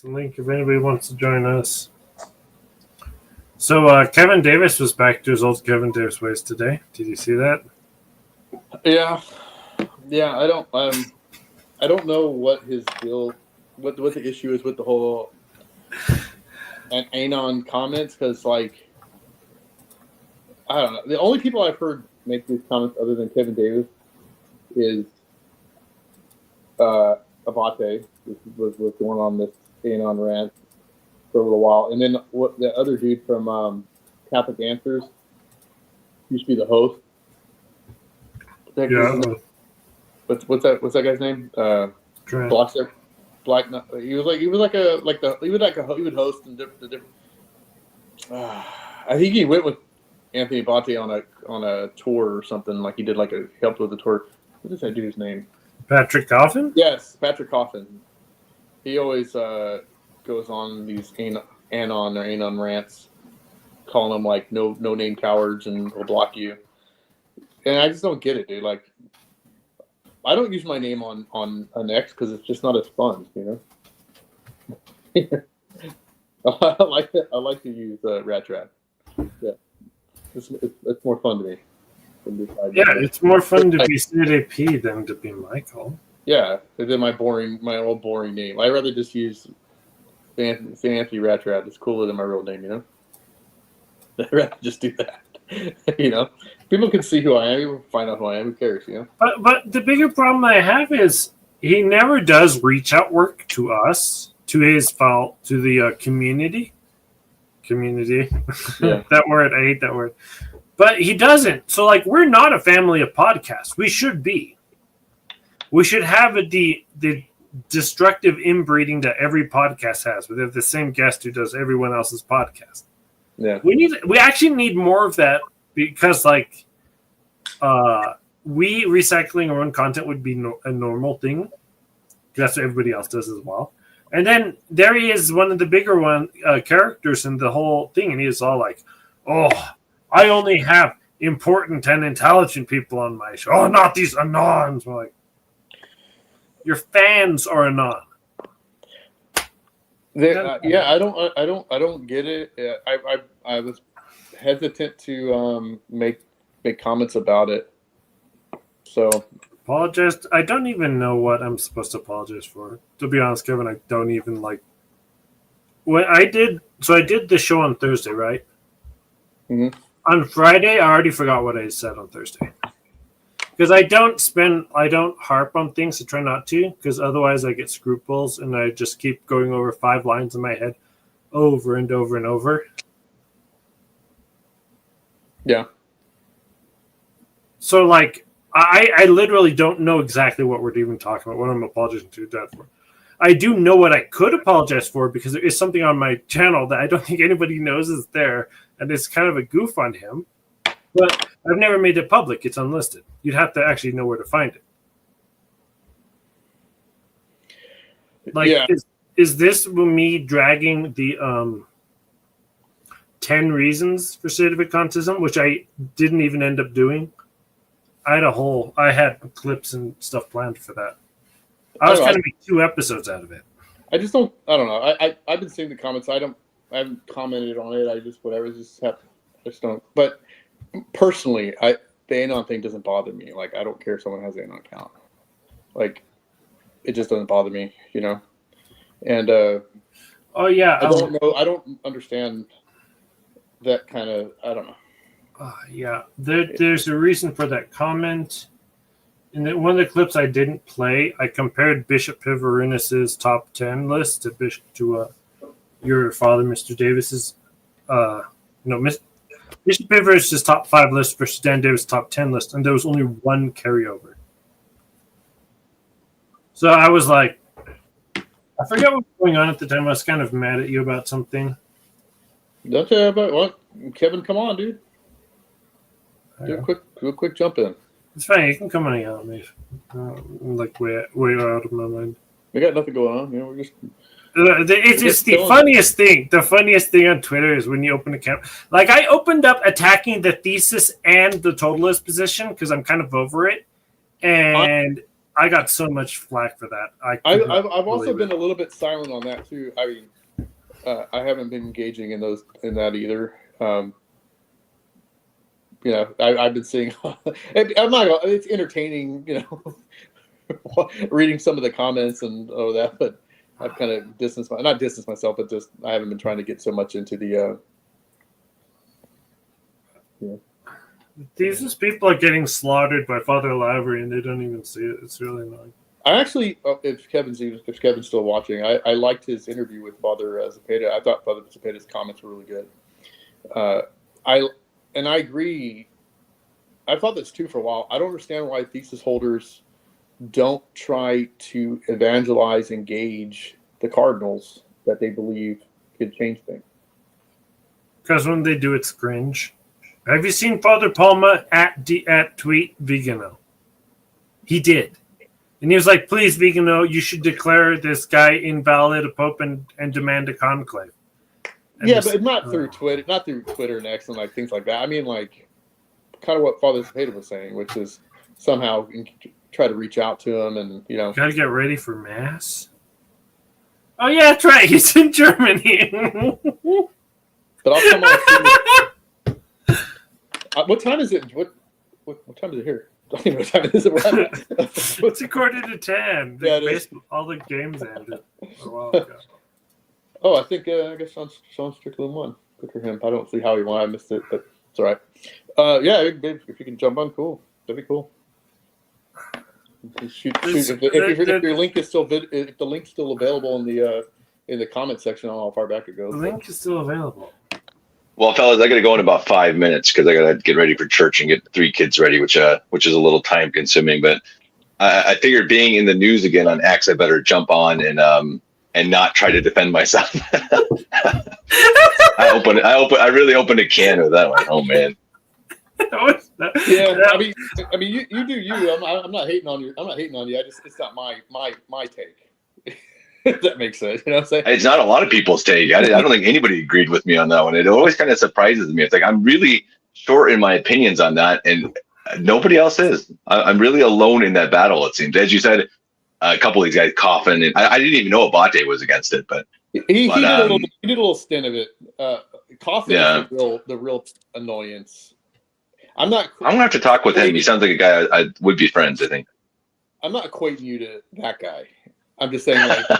the link if anybody wants to join us. So Kevin Davis was back to his old Kevin Davis ways today. Did you see that? Yeah. I don't know what his deal, what the issue is with the whole Anon comments, because I don't know. The only people I've heard make these comments other than Kevin Davis is Abate, was going on this Anon rant for a little while, and then what the other dude from Catholic Answers used to be the host. Yeah. What's that guy's name? He would host in different. I think he went with Anthony Abate on a tour or something. Like he did helped with the tour. What is that dude's name? Patrick Coffin? Yes, Patrick Coffin. He always goes on these Anon rants, calling them like no name cowards and will block you. And I just don't get it, dude. Like, I don't use my name on an X because it's just not as fun, you know. I like to use Rat. Yeah, it's more fun to me. Yeah, it's more fun to be SedeP than to be Michael. Yeah, than my old boring name. I'd rather just use Fancy Rat. It's cooler than my real name, you know. I'd rather just do that. You know, people can see who I am. People find out who I am. Who cares? You know. But the bigger problem I have is he never does reach out work to us, to the community. Yeah. That word, I hate that word. But he doesn't. So we're not a family of podcasts. We should be. We should have the destructive inbreeding that every podcast has. We have the same guest who does everyone else's podcast. Yeah, we actually need more of that because we recycling our own content would be a normal thing. That's what everybody else does as well. And then there he is, one of the bigger characters in the whole thing, and he's all like, "Oh, I only have important and intelligent people on my show. Oh, not these anons." We're like, your fans are anon. I don't get it. I was hesitant to make comments about it. So apologize. I don't even know what I'm supposed to apologize for. To be honest, Kevin, I don't even when I did. So I did the show on Thursday, right? Mm-hmm. On Friday, I already forgot what I said on Thursday. Because I don't harp on things. I try not to, because otherwise I get scruples and I just keep going over 5 lines in my head over and over and over. Yeah. So I literally don't know exactly what we're even talking about, what I'm apologizing to that for. I do know what I could apologize for because there is something on my channel that I don't think anybody knows is there, and it's kind of a goof on him. But I've never made it public. It's unlisted. You'd have to actually know where to find it. Is this me dragging the 10 reasons for Sedevacantism, which I didn't even end up doing? I had clips and stuff planned for that. I was going to make 2 episodes out of it. I don't know. I've been seeing the comments. I haven't commented on it. I just don't. But personally, the Anon thing doesn't bother me. I don't care if someone has an Anon account. It just doesn't bother me, you know. And oh yeah, I don't know. I don't understand that kind of. I don't know. Yeah, there's a reason for that comment. In one of the clips I didn't play, I compared Bishop Pivarinus's top 10 list to your father, Mr. Davis's. Bishop Pivarinus's top 5 list versus Dan Davis' top 10 list, and there was only 1 carryover. So I was like, I forget what was going on at the time. I was kind of mad at you about something. Don't tell you about what? Kevin, come on, dude. Do a quick jump in. It's fine. You can come and hang out with me. Way out of my mind. We got nothing going on. You know, we're just. It's the funniest thing. The funniest thing on Twitter is when you open a camera. I opened up attacking the thesis and the totalist position because I'm kind of over it, and I got so much flack for that. I've also been a little bit silent on that too. I mean, I haven't been engaging in that either. I've been seeing. I'm not. It's entertaining, reading some of the comments and that, but I've kind of not distanced myself, but just I haven't been trying to get so much into the. These people are getting slaughtered by Father Lavery, and they don't even see it. It's really annoying. I actually, if Kevin's still watching, I liked his interview with Father Zepeda. I thought Father Zepeda's comments were really good. I agree. I thought this too for a while. I don't understand why thesis holders don't try to evangelize, engage the cardinals that they believe could change things. Because when they do, it's cringe. Have you seen Father Palma at tweet Vigano? He did. And he was like, please, Vigano, you should declare this guy invalid, a pope, and demand a conclave. And but not through Twitter and X and like things like that. I mean, like, kind of what Father Zepeda was saying, which is somehow try to reach out to him and, Got to get ready for Mass? Oh, yeah, that's right. He's in Germany. But I'll come on. What time is it? What time is it here? I don't even know what time it is. It's a 9:45. Yeah, it is. All the games ended a while ago. Oh, I think I guess Sean Strickland won. Good for him. I don't see how he won. I missed it, but it's all right. If you can jump on, cool. That'd be cool. Shoot. If your link is still if the link's still available in the comment section, I don't know how far back it goes. The link is still available. Well, fellas, I got to go in about 5 minutes because I got to get ready for church and get 3 kids ready, which is a little time consuming. But I figured being in the news again on X, I better jump on and not try to defend myself. I really opened a can with that one. Oh man. Yeah, I mean, you do you. I'm not hating on you. It's not my take. If that makes sense. You know what I'm saying? It's not a lot of people's take. I don't think anybody agreed with me on that one. It always kind of surprises me. It's like I'm really short in my opinions on that, and nobody else is. I'm really alone in that battle, it seems. As you said, a couple of these guys coughing, and I didn't even know Abate was against it, but he did a little stint of it. Coughing is the real annoyance. I'm gonna have to talk with him. He sounds like a guy I would be friends, I think. I'm not equating you to that guy. I'm just saying, like, I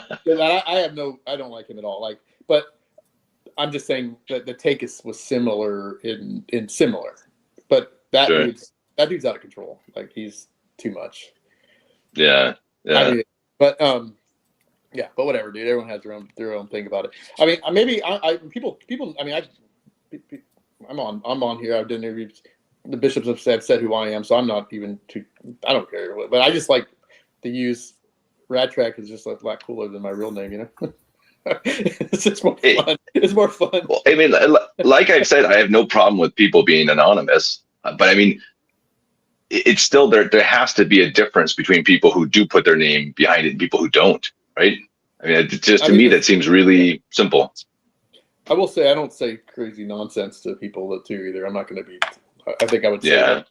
don't like him at all. Like, but I'm just saying that the take was similar in similar, but that dude's out of control. Like, he's too much. Yeah. I mean, but whatever, dude. Everyone has their own thing about it. I mean, maybe people. I mean, I'm on here. I've done interviews. The bishops have said who I am, so I'm not even too. I don't care, but I just like to use. Radtrack is just a lot cooler than my real name, It's just more fun. It's more fun. Well, I mean, like I've said, I have no problem with people being anonymous, but I mean, it's still there has to be a difference between people who do put their name behind it and people who don't, right? I mean, to me, that seems really simple. I will say I don't say crazy nonsense to people too either. I'm not going to be. I think I would say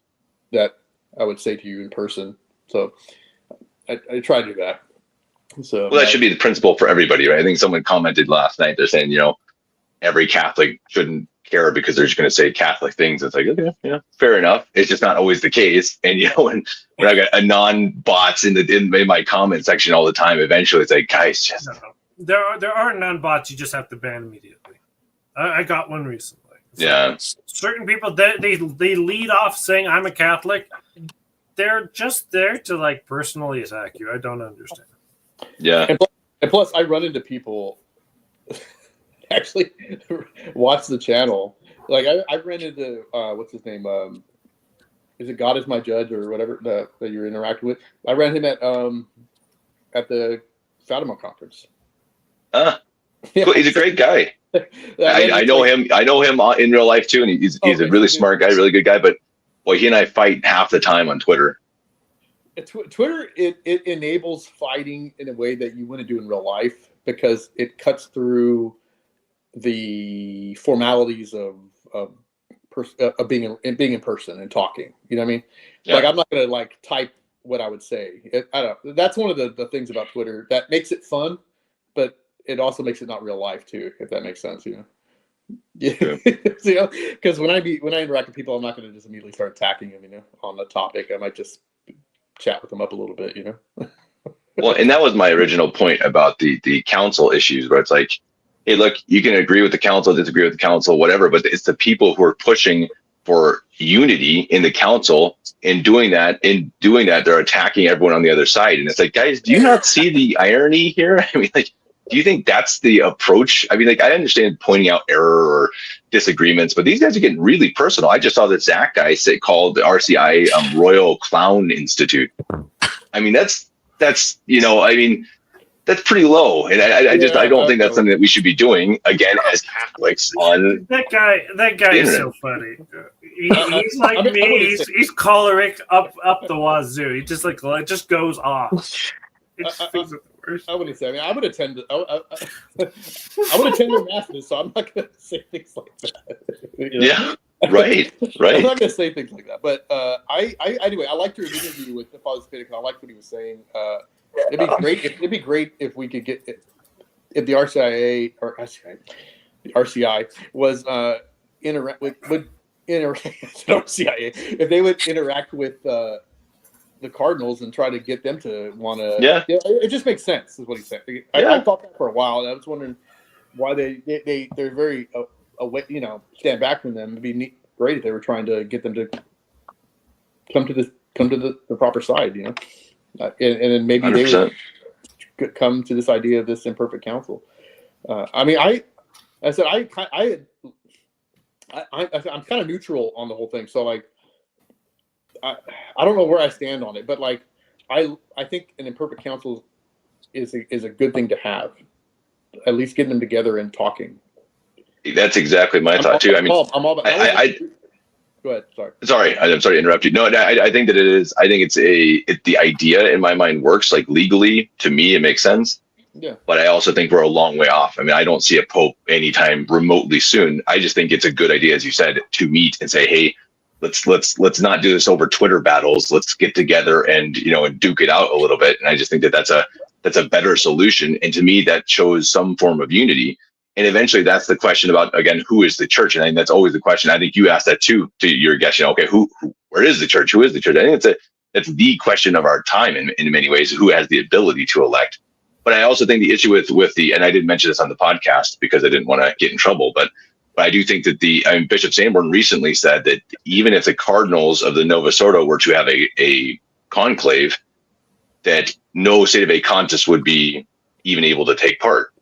that I would say to you in person. So I try to do that. So that should be the principle for everybody, right? I think someone commented last night. They're saying, every Catholic shouldn't care because they're just going to say Catholic things. It's like, okay, fair enough. It's just not always the case. And when I got a non-bots in my comment section all the time, eventually it's like, guys, just there are non-bots. You just have to ban immediately. I got one recently. Certain people they lead off saying I'm a Catholic. They're just there to like personally attack you. I don't understand. Yeah. And plus, I run into people actually watch the channel. Like I ran into what's his name? Is it God is my judge or whatever that you're interacting with? I ran him at the Fatima conference. Cool. He's a great guy. I know him. I know him in real life too, and he's a really smart guy, really good guy. But boy, he and I fight half the time on Twitter. Twitter it enables fighting in a way that you wouldn't do in real life because it cuts through the formalities of being in person and talking. You know what I mean? Yeah. Like I'm not gonna like type what I would say. I don't know. That's one of the things about Twitter that makes it fun, but it also makes it not real life too, if that makes sense, Yeah. Because when I interact with people, I'm not going to just immediately start attacking them, on the topic. I might just chat with them up a little bit, Well, and that was my original point about the council issues, where it's like, hey, look, you can agree with the council, disagree with the council, whatever, but it's the people who are pushing for unity in the council. In doing that, they're attacking everyone on the other side. And it's like, guys, do you not see the irony here? I mean, like, do you think that's the approach? I mean, like, I understand pointing out error or disagreements, but these guys are getting really personal. I just saw that Zach guy called the RCI Royal Clown Institute. I mean, that's I mean, that's pretty low, and I don't think that's something that we should be doing again as Catholics. On that guy is so funny. He's like me. He's choleric up the wazoo. He just it just goes off. I wouldn't say. I mean, I would attend. I would attend their masses, so I'm not going to say things like that. Yeah, right. I'm not going to say things like that. But anyway, I liked your interview with the Father Spittick. I liked what he was saying. It'd be great if we could get if the RCIA or the RCI was would RCIA if they would interact with the Cardinals and try to get them to want to. Yeah, it just makes sense, is what he said. I thought that for a while, and I was wondering why they're very stand back from them. It'd be great if they were trying to get them to come to the proper side, and then maybe 100%. They would come to this idea of this imperfect council. I mean, I'm kind of neutral on the whole thing, so like. I don't know where I stand on it, but like I think an imperfect council is a good thing to have. At least getting them together and talking. That's exactly my thought too. I'm all about. Go ahead. Sorry, I'm sorry to interrupt you. No, I think that it is. I think the idea in my mind works. Like legally, to me, it makes sense. Yeah. But I also think we're a long way off. I mean, I don't see a pope anytime remotely soon. I just think it's a good idea, as you said, to meet and say, hey. Let's not do this over Twitter battles. Let's get together and and duke it out a little bit. And I just think that that's a better solution. And to me, that shows some form of unity. And eventually, that's the question about, again, who is the church? And I think that's always the question. I think you asked that too to your guest. Okay, where is the church? Who is the church? I think that's the question of our time in many ways. Who has the ability to elect? But I also think the issue with and I didn't mention this on the podcast because I didn't want to get in trouble, but I do think that Bishop Sanborn recently said that even if the cardinals of the Novus Ordo were to have a conclave, that no Sedevacantist would be even able to take part.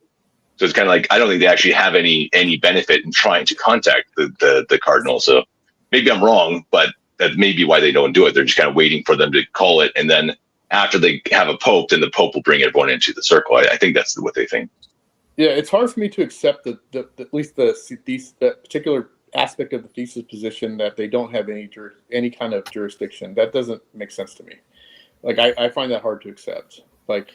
So it's kind of like, I don't think they actually have any benefit in trying to contact the cardinal. So maybe I'm wrong, but that may be why they don't do it. They're just kind of waiting for them to call it. And then after they have a pope, then the pope will bring everyone into the circle. I think that's what they think. Yeah, it's hard for me to accept that at least that particular aspect of the thesis position that they don't have any kind of jurisdiction. That doesn't make sense to me. Like I find that hard to accept. Like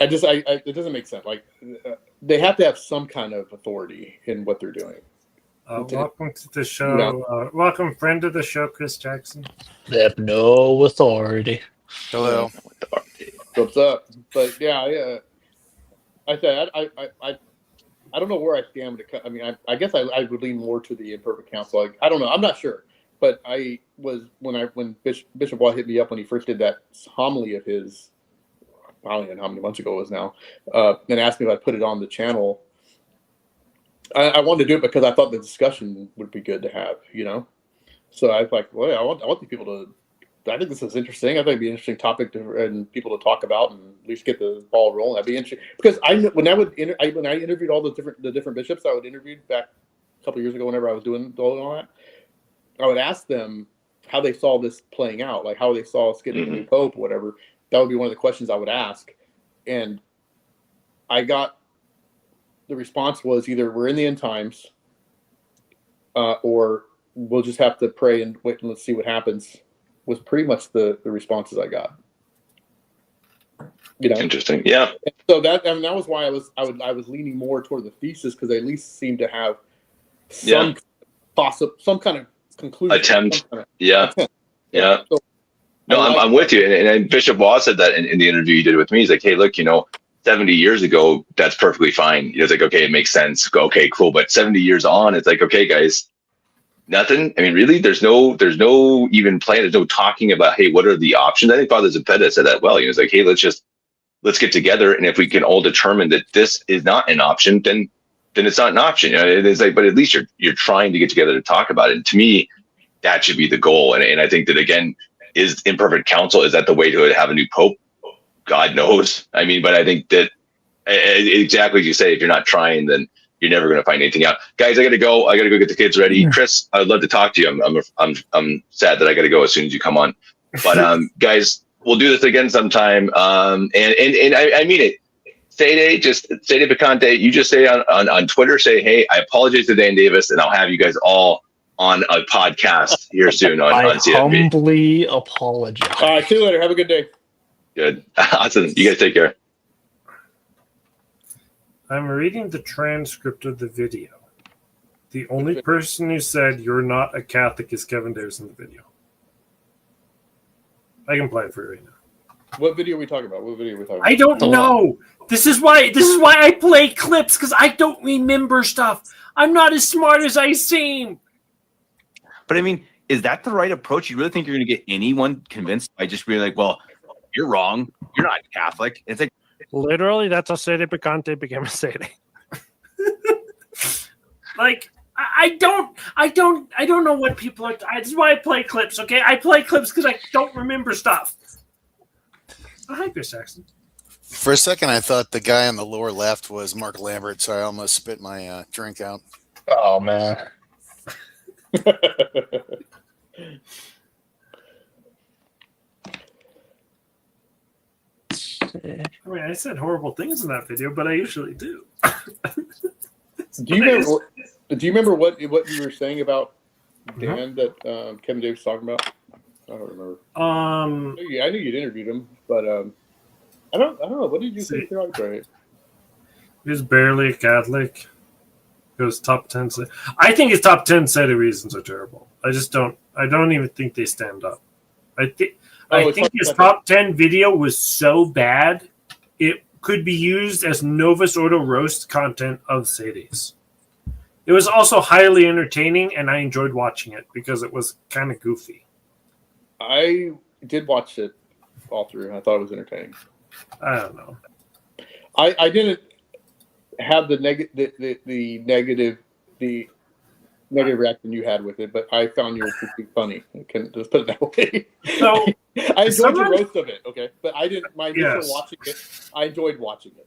it doesn't make sense. Like they have to have some kind of authority in what they're doing. Welcome to the show. Welcome, friend of the show, Chris Jackson. They have no authority. Hello. What's up? But yeah. I don't know where I stand with it. I mean, I guess I would lean more to the imperfect council. Like, I don't know. I'm not sure. But I was when Bishop Watt hit me up when he first did that homily of his, I don't even know how many months ago it was now, and asked me if I'd put it on the channel. I wanted to do it because I thought the discussion would be good to have, So I was like, well, I want these people to. I think this is interesting. I think it'd be an interesting topic and people to talk about and at least get the ball rolling. That'd be interesting because when I interviewed all the different bishops I would interview back a couple of years ago, whenever I was doing all that, I would ask them how they saw this playing out, like how they saw us getting a new pope or whatever. That would be one of the questions I would ask, and I got the response was either we're in the end times, or we'll just have to pray and wait and let's see what happens. Was pretty much the responses I got. Interesting. Yeah. And so that was why I was leaning more toward the thesis because they at least seem to have some kind of conclusion. Attempt. Kind of attempt. So No, I'm with you. And Bishop Waugh said that in the interview you did with me. He's like, hey, look, 70 years ago, that's perfectly fine. It's like, okay, it makes sense. Okay, cool. But 70 years on, it's like, okay, guys, nothing. I mean, really, there's no even plan. There's no talking about, hey, what are the options? I think Father Zepeda said that well. It's like, hey, let's get together. And if we can all determine that this is not an option, then it's not an option. It is like, but at least you're trying to get together to talk about it. And to me, that should be the goal. And I think that, again, is imperfect counsel, is that the way to have a new pope? God knows. I mean, but I think that exactly as you say, if you're not trying, then you're never going to find anything out. Guys, I got to go. I got to go get the kids ready. Chris, I'd love to talk to you. I'm sad that I got to go as soon as you come on. But guys, we'll do this again sometime. And I mean it. Sedevacantist, you just say on Twitter, say, hey, I apologize to Dan Davis, and I'll have you guys all on a podcast here soon on SedeP. I humbly apologize. All right, see you later. Have a good day. Good. Awesome. You guys take care. I'm reading the transcript of the video. The only person who said you're not a Catholic is Kevin Davis in the video. I can play it for you right now. What video are we talking about? I don't know. This is why I play clips, because I don't remember stuff. I'm not as smart as I seem. But I mean, is that the right approach? You really think you're going to get anyone convinced by just being like, well, you're wrong. You're not Catholic. It's like, literally, that's how Sedevacantist became a Sede. Like, I don't know what people are. This is why I play clips. Okay, I play clips because I don't remember stuff. Oh, hi, Chris Jackson. For a second, I thought the guy on the lower left was Mark Lambert, so I almost spit my drink out. Oh, man. I mean, I said horrible things in that video, but I usually do. Do you remember what you were saying about Dan that Kevin Davis was talking about? I don't remember. I knew you'd interviewed him, but I don't know. What did you say? Right? He was barely a Catholic. It was top 10. I think his top 10 Sede reasons are terrible. I don't even think they stand up. I think his top 10 video was so bad it could be used as Novus Ordo roast content of Sedes. It was also highly entertaining, and I enjoyed watching it because it was kind of goofy. I did watch it all through. I thought it was entertaining. I don't know. I didn't have the negative reaction you had with it, but I found yours pretty funny. I can just put it that way. So I enjoyed your roast of it, okay? But I didn't mind watching it. I enjoyed watching it.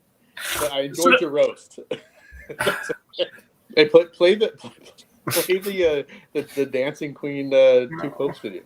But I enjoyed your roast. Hey, play the Dancing Queen Two Popes video.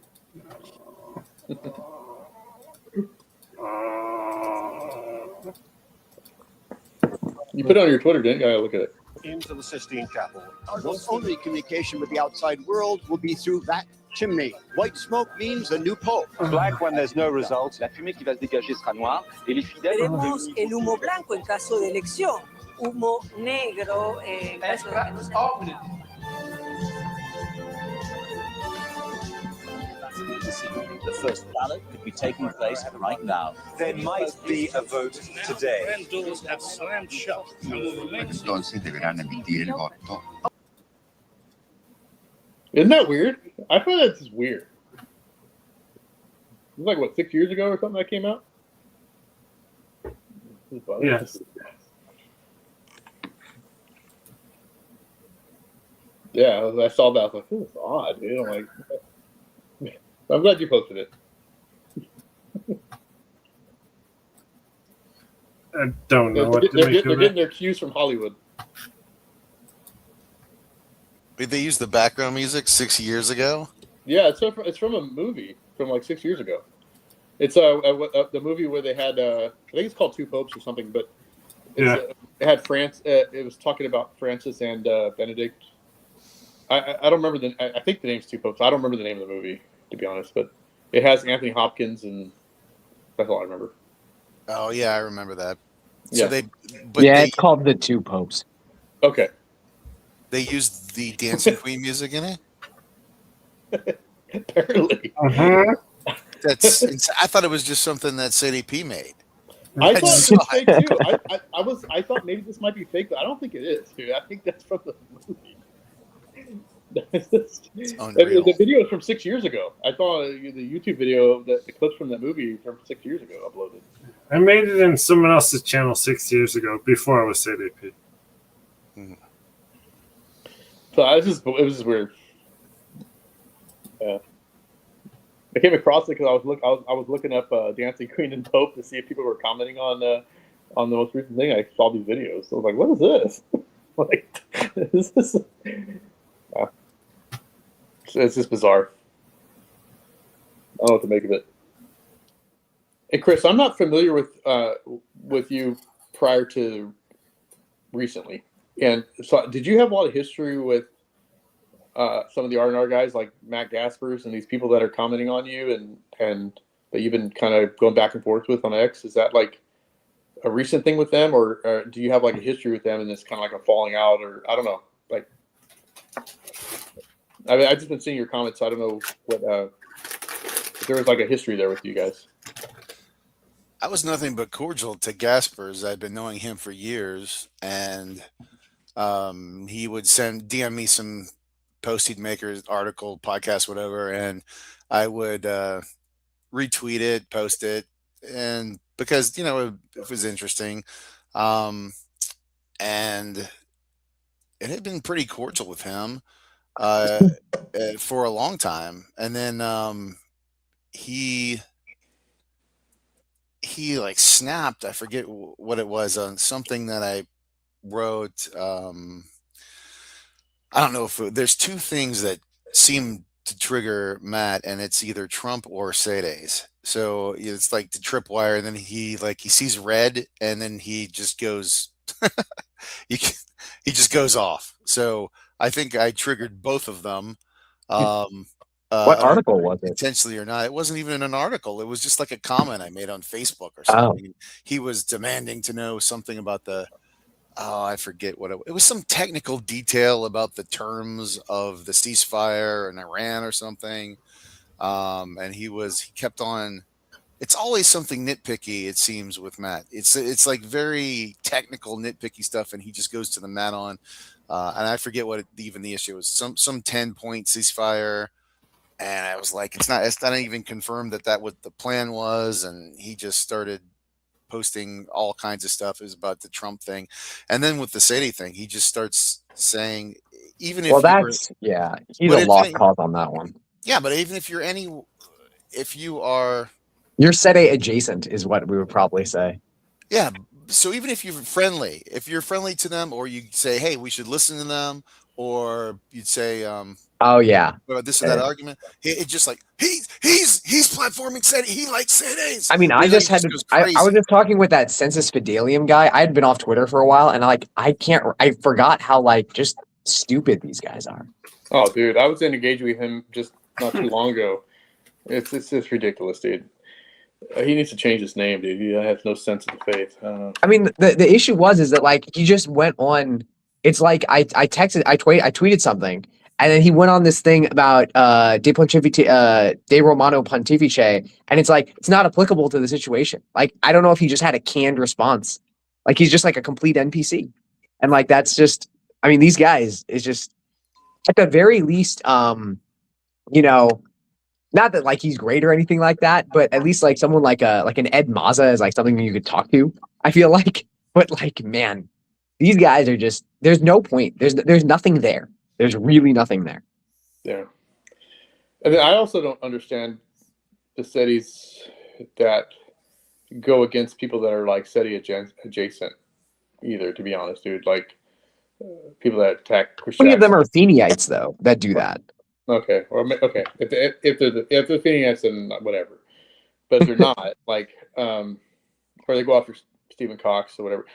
You put it on your Twitter, didn't you? I gotta look at it. Into the Sistine Chapel. Our only communication with the outside world will be through that chimney. White smoke means a new pope. Black when there's no results. La fumée qui va se dégager sera noire. Et les fidèles. Tenemos el humo blanco en caso de elección. Humo negro en caso de que no sea. The first ballot could be taking place right now. There might be a vote today. When doors have slammed shut, Entonces deberán emitir el voto. Isn't that weird? I find that's just weird. It was like, 6 years ago or something that came out? Yes. Yeah, I saw that. I was like, this is odd, dude. I'm glad you posted it. I don't know what to They're make of getting it. their cues from Hollywood. Did they use the background music 6 years ago? Yeah, it's from a movie from like 6 years ago. It's the movie where they had I think it's called Two Popes or something, but it had it was talking about Francis and Benedict. I don't remember I think the name's Two Popes. I don't remember the name of the movie, to be honest, but it has Anthony Hopkins, and that's all I remember. Oh yeah, I remember that. Yeah. So it's called The Two Popes. Okay. They used the Dancing Queen music in it? Apparently. I thought it was just something that SedeP made. I thought it just was saw fake too. I thought maybe this might be fake, but I don't think it is, dude. I think that's from the movie. unreal. The video is from 6 years ago. I saw the YouTube video, the clips from that movie from 6 years ago uploaded. I made it in someone else's channel 6 years ago before I was SedeP. So it was just weird. Yeah. I came across it because I was looking up Dancing Queen and Pope to see if people were commenting on the most recent thing. I saw these videos. So I was like, "What is this?" Like, this is. It's just bizarre. I don't know what to make of it. And Chris, I'm not familiar with you prior to recently. And so, did you have a lot of history with some of the R&R guys like Matt Gaspers and these people that are commenting on you and that you've been kind of going back and forth with on X? Is that like a recent thing with them, or do you have like a history with them and it's kind of like a falling out, or I don't know? Like, I mean, I've just been seeing your comments, so I don't know what if there was like a history there with you guys. I was nothing but cordial to Gaspers. I'd been knowing him for years, and he would DM me some post he'd make, or article, podcast, whatever, and I would retweet it, post it, and because it was interesting, and it had been pretty cordial with him for a long time, and then he like snapped. I forget what it was on something that I wrote. I don't know if there's two things that seem to trigger Matt, and it's either Trump or Sedes. So it's like the tripwire, and then he sees red, and then he just goes, he just goes off. So I think I triggered both of them. What article was it? Intentionally or not, it wasn't even an article. It was just like a comment I made on Facebook or something. Oh. He was demanding to know something about I forget what it was, some technical detail about the terms of the ceasefire in Iran or something. And he kept on. It's always something nitpicky, it seems, with Matt. It's like very technical, nitpicky stuff, and he just goes to the mat on. And I forget what even the issue was. Some 10-point ceasefire. And I was like, it's not even confirmed that what the plan was. And he just started posting all kinds of stuff. It was about the Trump thing. And then with the SedeP thing, he just starts saying, even if he's a lost cause on that one. Yeah, but even if you are you're SedeP adjacent is what we would probably say. Yeah. So even if you're friendly to them, or you say, hey, we should listen to them, or you'd say, oh yeah, this or that argument. It's just like he's platforming SedeP. He likes SedePs. I mean, I was just talking with that Census Fidelium guy. I had been off Twitter for a while, and I forgot how just stupid these guys are. Oh, dude, I was engaged with him just not too long ago. It's just ridiculous, dude. He needs to change his name, dude. He has no sense of the faith. I mean, the issue is that he just went on. It's like I tweeted something, and then he went on this thing about De Romano Pontifice, and it's like it's not applicable to the situation. Like, I don't know if he just had a canned response. Like, he's just like a complete NPC, and that's just. I mean, these guys is just at the very least, not that he's great or anything like that, but at least someone like an Ed Mazza is something you could talk to. I feel but man, these guys are just. There's no point. There's nothing there. There's really nothing there. Yeah. And I also don't understand the SeDEs that go against people that are SeDE adjacent either, to be honest, dude. People that attack Christians. Many of them are Feniites, though, that do that. Okay. Okay. If they're Feniites, then whatever. But if they're not, or they go after Stephen Cox or whatever.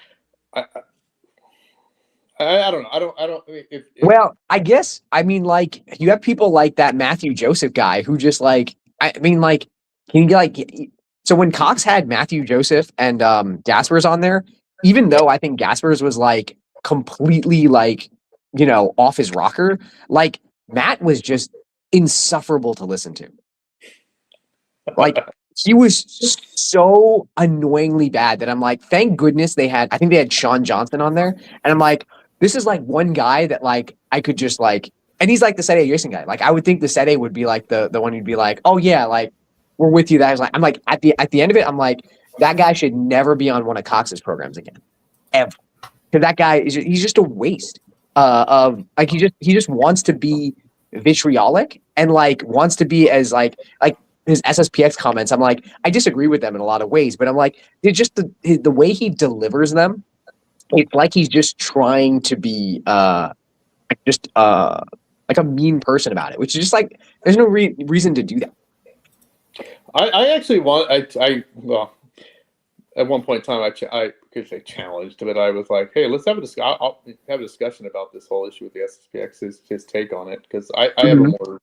I don't know. I don't. Well, I guess you have people like that Matthew Joseph guy who just can you so when Cox had Matthew Joseph and Gaspers on there, even though I think Gaspers was completely off his rocker, Matt was just insufferable to listen to. Like he was so annoyingly bad that I'm like, thank goodness I think they had Sean Johnson on there. And I'm like, this is like one guy that like I could just like, and he's like the SedeP Jason guy. Like I would think the SedeP would be like the one who'd be like, oh yeah, like we're with you. That is like, I'm like at the end of it, I'm like, that guy should never be on one of Cox's programs again. Ever. Because that guy he's just a waste of like he just wants to be vitriolic and like wants to be as like his SSPX comments. I'm like, I disagree with them in a lot of ways, but I'm like, it's just the way he delivers them. It's like he's just trying to be like a mean person about it, which is just like there's no reason to do that. I actually want well, at one point in time I could say challenged, but I was like, hey, let's have I'll have a discussion about this whole issue with the SSPX, his take on it, because I have a more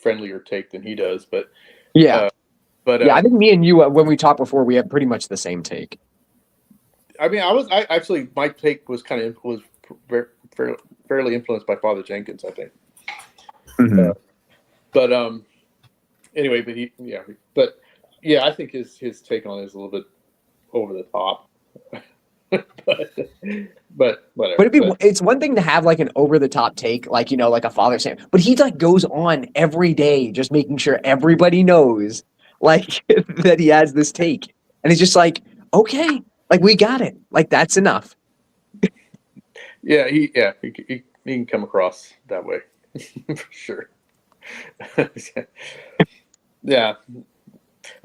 friendlier take than he does, but yeah, I think me and you when we talked before, we had pretty much the same take. I mean, I actually my take was fairly influenced by Father Jenkins, I think. But anyway, but I think his take on it is a little bit over the top. but whatever. It's one thing to have like an over the top take, like like a Father saying, but he like goes on every day just making sure everybody knows like that he has this take, and it's just like, okay, like we got it, like that's enough. He can come across that way for sure. Yeah.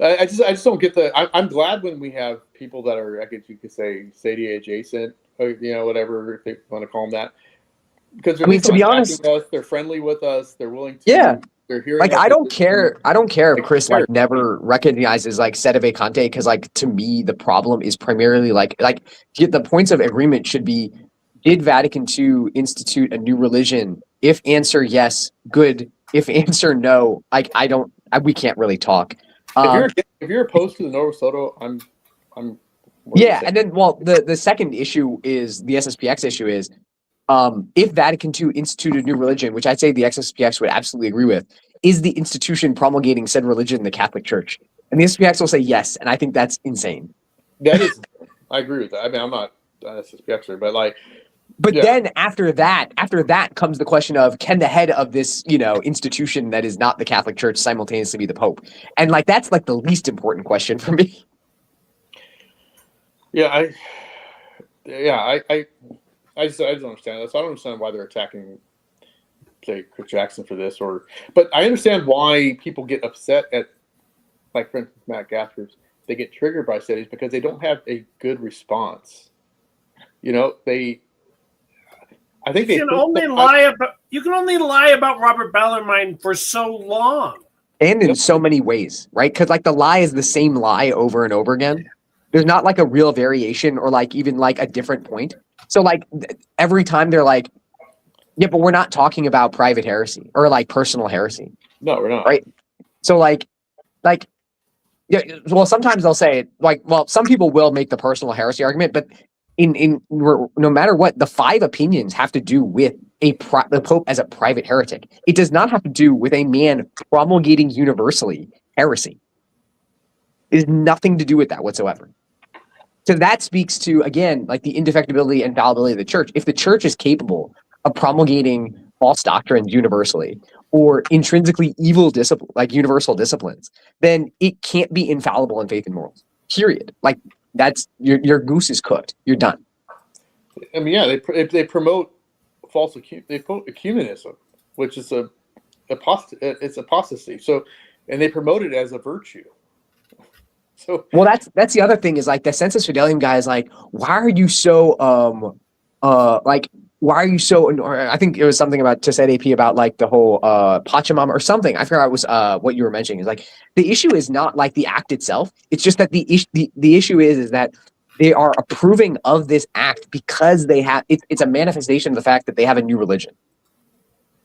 I just don't get I'm glad when we have people that are, I guess you could say, SedeP adjacent, or, whatever, if they want to call them that. Because to be honest, they're friendly with us. They're willing to. Yeah. They're hearing. Like I don't care if Chris like never recognizes like Sedevacantist, because like to me the problem is primarily like the points of agreement should be: did Vatican II institute a new religion? If answer yes, good. If answer no, like we can't really talk. If you're opposed to the Nova Soto, I'm. And then the second issue is the SSPX issue is if Vatican II instituted a new religion, which I'd say the SSPX would absolutely agree with, is the institution promulgating said religion the Catholic Church? And the SSPX will say yes, and I think that's insane. That is, I agree with that. I mean, I'm not an SSPXer, but like. But then after that comes the question of, can the head of this, institution that is not the Catholic Church simultaneously be the Pope? And like that's like the least important question for me. I just don't understand that. So I don't understand why they're attacking, say, Chris Jackson for this, but I understand why people get upset at, like, for instance, Matt Gathers. They get triggered by SedePs because they don't have a good response. I think you can only lie about Robert Bellarmine for so long, and in so many ways, right? Because like the lie is the same lie over and over again. There's not like a real variation or like even like a different point. So like every time they're like, yeah, but we're not talking about private heresy or like personal heresy. No, we're not. Right. So like, yeah. Well, sometimes they'll say like, well, some people will make the personal heresy argument, but no matter what, the 5 opinions have to do with the Pope as a private heretic. It does not have to do with a man promulgating universally heresy. It has nothing to do with that whatsoever. So that speaks to, again, like the indefectibility and fallibility of the church. If the church is capable of promulgating false doctrines universally or intrinsically evil like universal disciplines, then it can't be infallible in faith and morals. Period. Like that's your goose is cooked. You're done. I mean, they promote they promote ecumenism, which is it's apostasy. So, and they promote it as a virtue. So, well, that's the other thing is like the Sensus Fidelium guy is like, why are you so why are you so? Or I think it was something about to SedeP about like the whole Pachamama or something. I forgot it was what you were mentioning. Is like the issue is not like the act itself. It's just that the issue is that they are approving of this act because they have it's a manifestation of the fact that they have a new religion.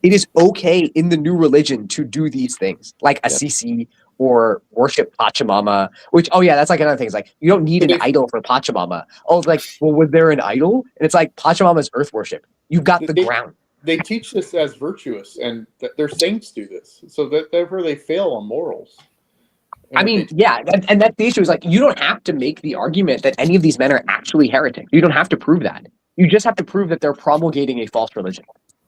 It is okay in the new religion to do these things like Assisi or worship Pachamama, which, that's like another thing. It's like, you don't need an idol for Pachamama. Oh, it's like, well, was there an idol? And it's like, Pachamama's earth worship. You've got the ground. They teach this as virtuous, and their saints do this. So that therefore they fail on morals. I mean, yeah, and that's the issue is like you don't have to make the argument that any of these men are actually heretics. You don't have to prove that. You just have to prove that they're promulgating a false religion.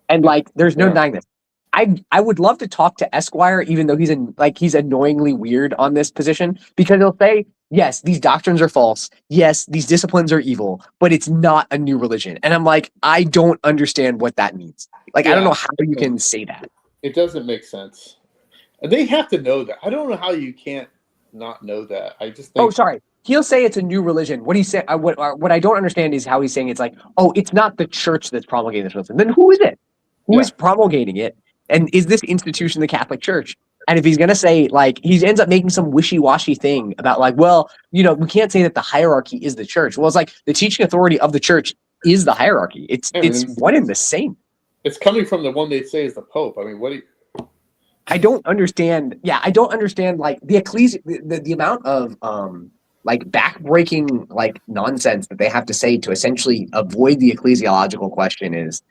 And like, there's no denying this. I would love to talk to Esquire, even though he's annoyingly weird on this position, because he'll say, yes, these doctrines are false. Yes, these disciplines are evil, but it's not a new religion. And I'm like, I don't understand what that means. Like, I don't know how you can say that. It doesn't make sense. They have to know that. I don't know how you can't not know that. I just think. Oh, sorry. He'll say it's a new religion. What he say? What I don't understand is how he's saying it's like, oh, it's not the church that's promulgating this religion. Then who is it? Who is promulgating it? And is this institution the Catholic Church? And if he's going to say, like, he ends up making some wishy-washy thing about, like, well, you know, we can't say that the hierarchy is the church. Well, it's like the teaching authority of the church is the hierarchy. It's one and the same. It's coming from the one they say is the Pope. I mean, what do you... I don't understand. Yeah, I don't understand, like, the ecclesia, the amount of, like, backbreaking, like, nonsense that they have to say to essentially avoid the ecclesiological question is,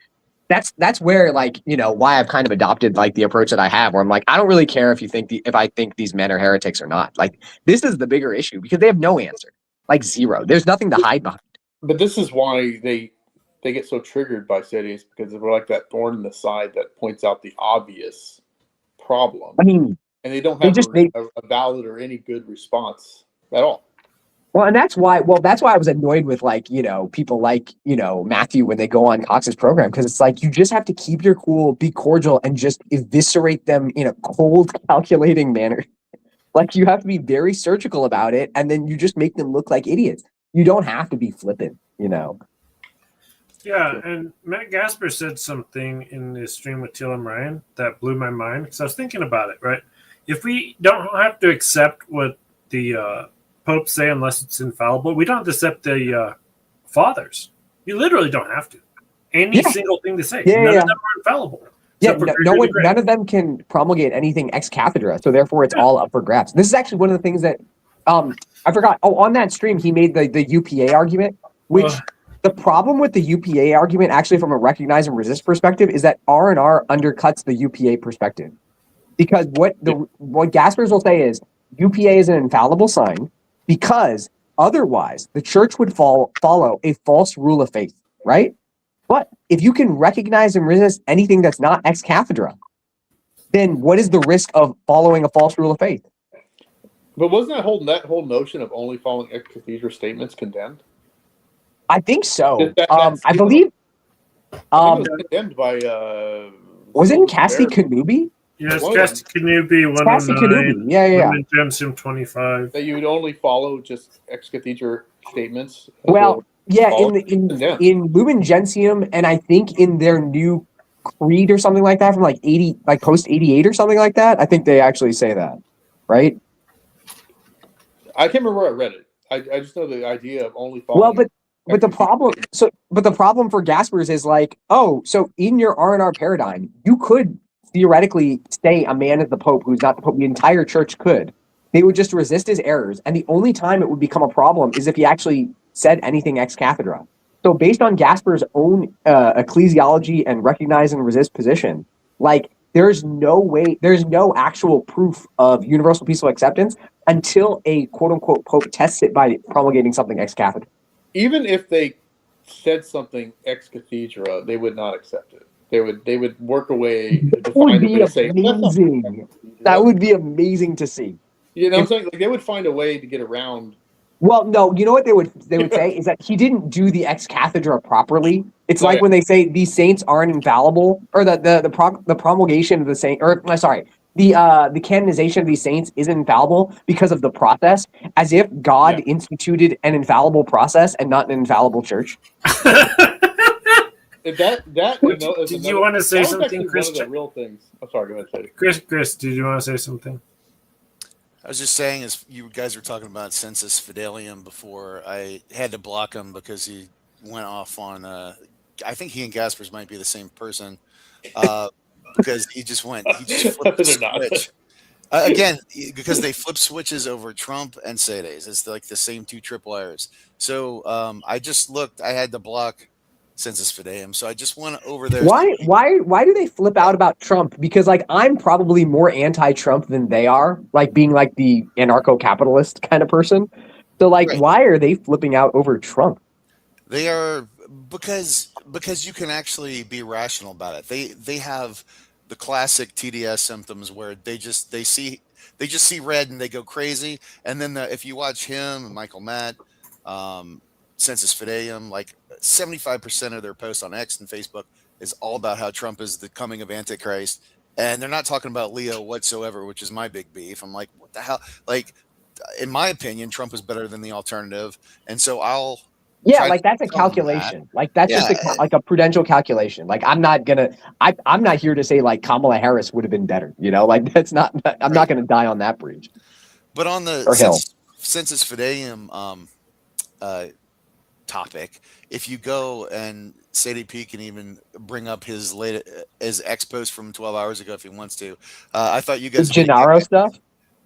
that's where, like, you know, why I've kind of adopted like the approach that I have, where I'm like, I don't really care if I think these men are heretics or not. Like, this is the bigger issue because they have no answer, like zero. There's nothing to hide behind. But this is why they get so triggered by cities, because they're like that thorn in the side that points out the obvious problem. I mean, and they don't have a valid or any good response at all. Well, and that's why I was annoyed with, like, you know, people like, you know, Matthew when they go on Cox's program, because it's like you just have to keep your cool, be cordial, and just eviscerate them in a cold, calculating manner. Like, you have to be very surgical about it, and then you just make them look like idiots. You don't have to be flippant, you know. Yeah, and Matt Gasper said something in the stream with Till and Ryan that blew my mind, because I was thinking about it, right? If we don't have to accept what the popes say unless it's infallible, we don't have to accept the fathers. You literally don't have to. Any single thing to say. None of them are infallible. None of them can promulgate anything ex cathedra, so therefore it's all up for grabs. This is actually one of the things that I forgot. Oh, on that stream he made the UPA argument, which the problem with the UPA argument, actually from a recognize and resist perspective, is that R&R undercuts the UPA perspective. Because what Gaspers will say is UPA is an infallible sign, because otherwise the church would follow a false rule of faith, right? But if you can recognize and resist anything that's not ex cathedra, then what is the risk of following a false rule of faith? But wasn't that whole notion of only following ex cathedra statements condemned? I think so. I believe it was condemned by was it in Cassie Kanubi? Yes, Cassie Kanubi 109. Yeah. Gentium 25. That you would only follow just ex cathedra statements. Well, yeah, in Lumen Gentium, and I think in their new creed or something like that from like 80, like post 88 or something like that. I think they actually say that, right? I can't remember where I read it. I just know the idea of only following. Well, but the problem for Gaspers is like, oh, so in your R&R paradigm, you could theoretically say a man is the Pope who's not the Pope. The entire church could. They would just resist his errors. And the only time it would become a problem is if he actually said anything ex cathedra. So based on Gasper's own ecclesiology and recognize and resist position, like there's no actual proof of universal peaceful acceptance until a quote unquote Pope tests it by promulgating something ex cathedra. Even if they said something ex cathedra, they would not accept it. They would work away. That would be amazing. That would be amazing to see. You know what I'm saying? Like, they would find a way to get around. Well, no, you know what they would say is that he didn't do the ex cathedra properly. It's like when they say these saints aren't infallible, or the promulgation of the saint, or sorry, the canonization of these saints isn't infallible because of the process, as if God instituted an infallible process and not an infallible church. Did you want to say something, Chris? One of the real things. I'm sorry, go ahead. Chris, did you want to say something? I was just saying, as you guys were talking about Sensus Fidelium before, I had to block him because he went off on. I think he and Gaspers might be the same person, because he just flipped the switch. Again, because they flip switches over Trump and Sedes. It's like the same two triple errors. So I just looked. I had to block Sensus Fideum. So I just went over there. Why do they flip out about Trump? Because like I'm probably more anti-Trump than they are, like being like the anarcho-capitalist kind of person. So like, Right. why are they flipping out over Trump? They are because you can actually be rational about it. They have the classic TDS symptoms where they just see red and they go crazy. And then if you watch him and Michael Matt, Sensus Fideum, like 75% of their posts on X and Facebook is all about how Trump is the coming of Antichrist. And they're not talking about Leo whatsoever, which is my big beef. I'm like, what the hell? Like, in my opinion, Trump is better than the alternative. And so I'll Yeah, like that's a calculation. Like that's just like a prudential calculation. Like I'm not here to say like Kamala Harris would have been better. You know, like that's not. I'm not going to die on that bridge. But on the Sensus Fideum topic, if you go and SedeP can even bring up his X post from 12 hours ago if he wants to. I thought you guys Gennaro stuff.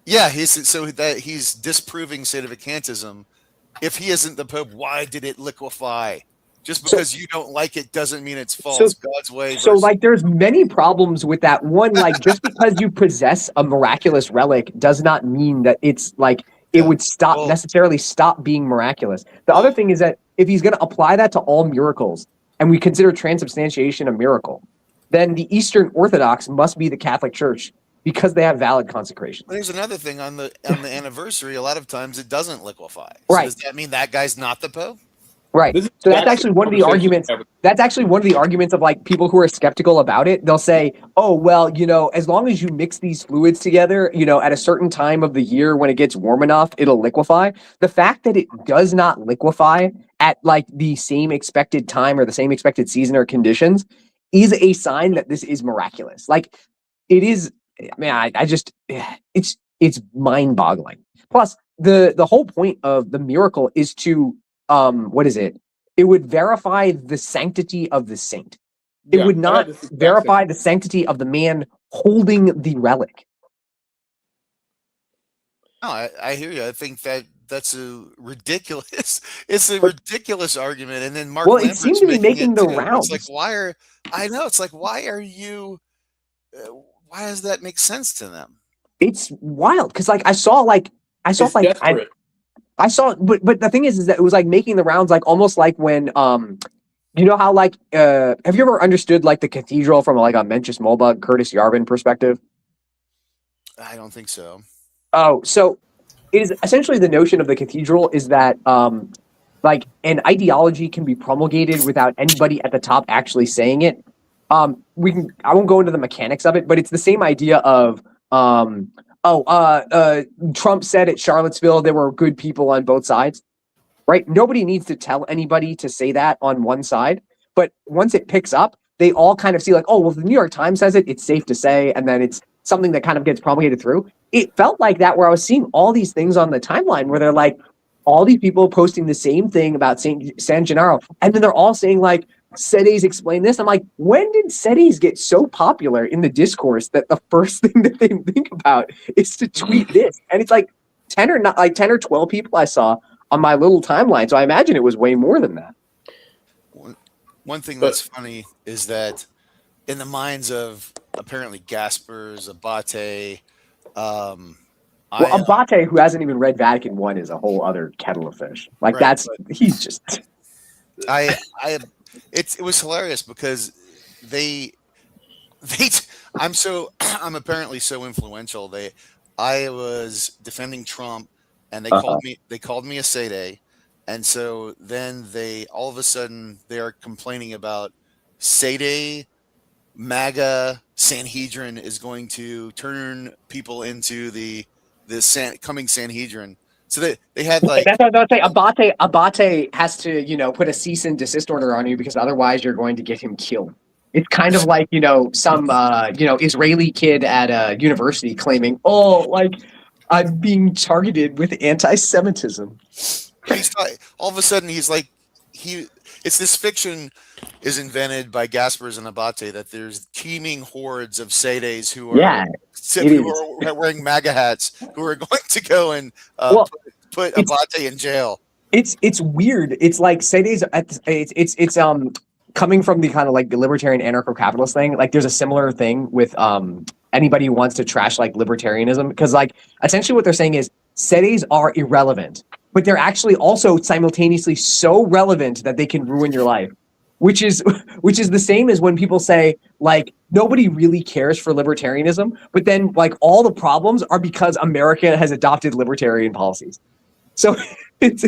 Yeah, he's disproving Sedevacantism. If he isn't the Pope, why did it liquefy? Just because you don't like it doesn't mean it's false. God's way. So like there's many problems with that. One, like just because you possess a miraculous relic does not mean that it's like it would necessarily stop being miraculous. The other thing is that if he's going to apply that to all miracles and we consider transubstantiation a miracle, then the Eastern Orthodox must be the Catholic Church because they have valid consecration. But there's another thing on the anniversary. A lot of times it doesn't liquefy. Right. So does that mean that guy's not the Pope? Right. So that's actually one of the arguments. That's actually one of the arguments of like people who are skeptical about it. They'll say, oh, well, you know, as long as you mix these fluids together, you know, at a certain time of the year when it gets warm enough, it'll liquefy. The fact that it does not liquefy at like the same expected time or the same expected season or conditions is a sign that this is miraculous. Like it is. I mean, I just it's mind boggling. Plus the whole point of the miracle is to what is it? It would verify the sanctity of the saint. It would not verify the sanctity of the man holding the relic. No, I hear you. I think that's a ridiculous. It's a ridiculous argument. And then Mark. Well, it seems to be making the rounds. It's like why are you? Why does that make sense to them? It's wild because like I saw, but the thing is that it was like making the rounds, like almost like when you know how like have you ever understood like the cathedral from like a Mencius Mulbug Curtis Yarvin perspective? I don't think so. Oh, so it is essentially the notion of the cathedral is that like an ideology can be promulgated without anybody at the top actually saying it. I won't go into the mechanics of it, but it's the same idea of Trump said at Charlottesville there were good people on both sides, right? Nobody needs to tell anybody to say that on one side, but once it picks up, they all kind of see like, oh, well, if the New York Times says it, it's safe to say, and then it's something that kind of gets promulgated through. It felt like that where I was seeing all these things on the timeline where they're like, all these people posting the same thing about San Gennaro, and then they're all saying like, SEDEs explain this. I'm like, when did SEDEs get so popular in the discourse that the first thing that they think about is to tweet this? And it's like 10 or 12 people I saw on my little timeline. So I imagine it was way more than that. One thing that's funny is that in the minds of apparently Gaspers, Abate, Abate, who hasn't even read Vatican I, is a whole other kettle of fish. Like he's just. It was hilarious because I'm apparently so influential. I was defending Trump and they called me a Sede, and so then they all of a sudden they are complaining about Sede MAGA Sanhedrin is going to turn people into the coming Sanhedrin. So they had like that's what I was saying. Abate has to, you know, put a cease and desist order on you because otherwise you're going to get him killed. It's kind of like, you know, some Israeli kid at a university claiming, oh, like I'm being targeted with anti-Semitism. All of a sudden he's like it's this fiction is invented by Gaspers and Abate that there's teeming hordes of Sedes who are wearing MAGA hats who are going to go and put Abate in jail. It's weird. It's like Sedes coming from the kind of like the libertarian anarcho-capitalist thing, like there's a similar thing with anybody who wants to trash like libertarianism, because like essentially what they're saying is SEDEs are irrelevant, but they're actually also simultaneously so relevant that they can ruin your life, which is the same as when people say like nobody really cares for libertarianism, but then like all the problems are because America has adopted libertarian policies. So it's,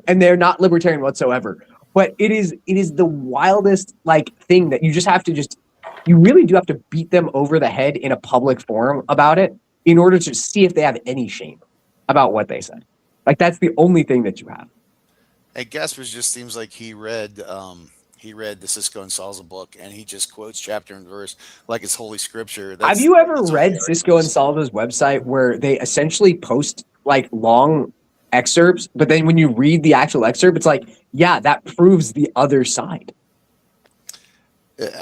and they're not libertarian whatsoever. But it is the wildest like thing that you just have to you really do have to beat them over the head in a public forum about it in order to see if they have any shame about what they said. Like that's the only thing that you have. Hey, Gaspers just seems like he read the Cisco and Salza book, and he just quotes chapter and verse like it's holy scripture. Have you ever read Cisco and Salva's website where they essentially post like long excerpts, but then when you read the actual excerpt, it's like, yeah, that proves the other side.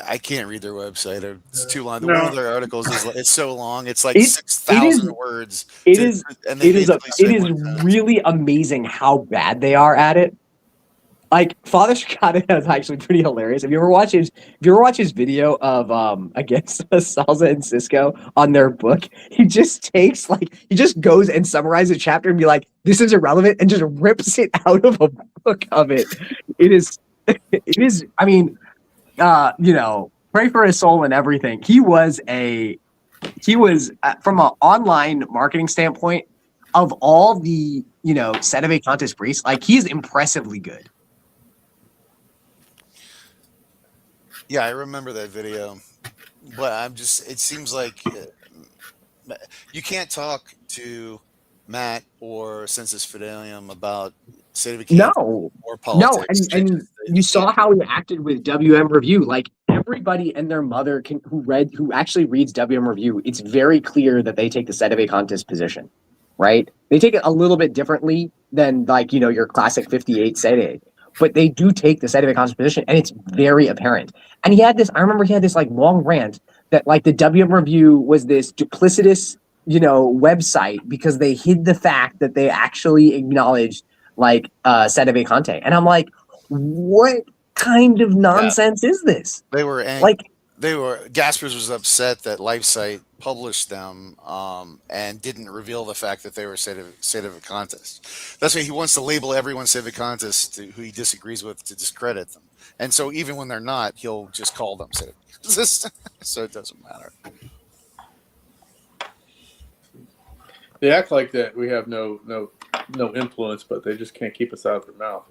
I can't read their website. It's too long. No. One of their articles it's so long. It's like 6,000 words. It is really amazing how bad they are at it. Like Father Shikata is actually pretty hilarious. If you ever watch his video of against Salza and Cisco on their book, he just goes and summarizes a chapter and be like, this is irrelevant, and just rips it out of a book of it. It is I mean, pray for his soul and everything. He was from an online marketing standpoint, of all the Sedevacantist priests, like he's impressively good. Yeah, I remember that video, but it seems like you can't talk to Matt or Sensus Fidelium about Sedevacantist or politics. No, and you saw how he acted with WM Review. Like everybody and their mother who actually reads WM Review, it's very clear that they take the Sedevacantist position, right? They take it a little bit differently than like, your classic 58 Sede. But they do take the Sedevacantist position, and it's very apparent. And I remember he had this like long rant that like the WM Review was this duplicitous, website because they hid the fact that they actually acknowledged like Sedevacante. And I'm like, what kind of nonsense is this? They were Gaspers was upset that LifeSite published them and didn't reveal the fact that they were Sedevacantists. That's why he wants to label everyone Sedevacantist who he disagrees with to discredit them. And so even when they're not, he'll just call them Sedevacantists. So it doesn't matter. They act like that we have no influence, but they just can't keep us out of their mouth,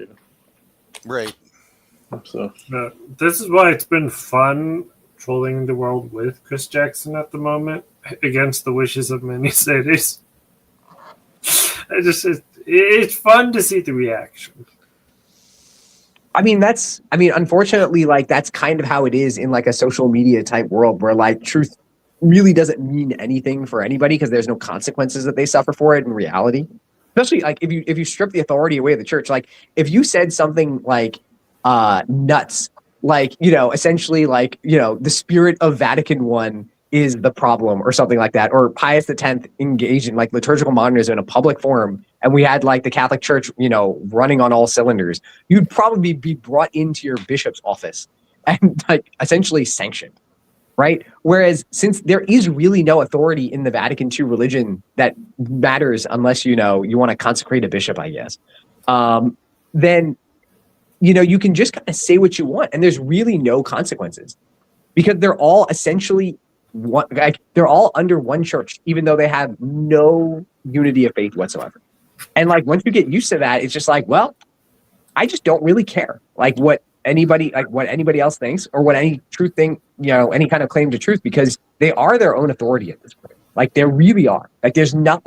Right. So this is why it's been fun trolling the world with Chris Jackson at the moment, against the wishes of many cities. It's fun to see the reaction. Unfortunately, like that's kind of how it is in like a social media type world where like truth really doesn't mean anything for anybody because there's no consequences that they suffer for it in reality. Especially like if you strip the authority away of the church, like if you said something like nuts, like essentially like the spirit of Vatican I is the problem or something like that, or Pius X engaged in like liturgical modernism in a public forum, and we had like the Catholic Church running on all cylinders, you'd probably be brought into your bishop's office and like essentially sanctioned, right? Whereas since there is really no authority in the Vatican II religion that matters unless you want to consecrate a bishop, I guess, then you can just kind of say what you want, and there's really no consequences because they're all essentially they're all under one church, even though they have no unity of faith whatsoever. And like once you get used to that, it's just like, well, I just don't really care like what anybody else thinks or what any truth thing, any kind of claim to truth, because they are their own authority at this point. Like they really are. Like there's no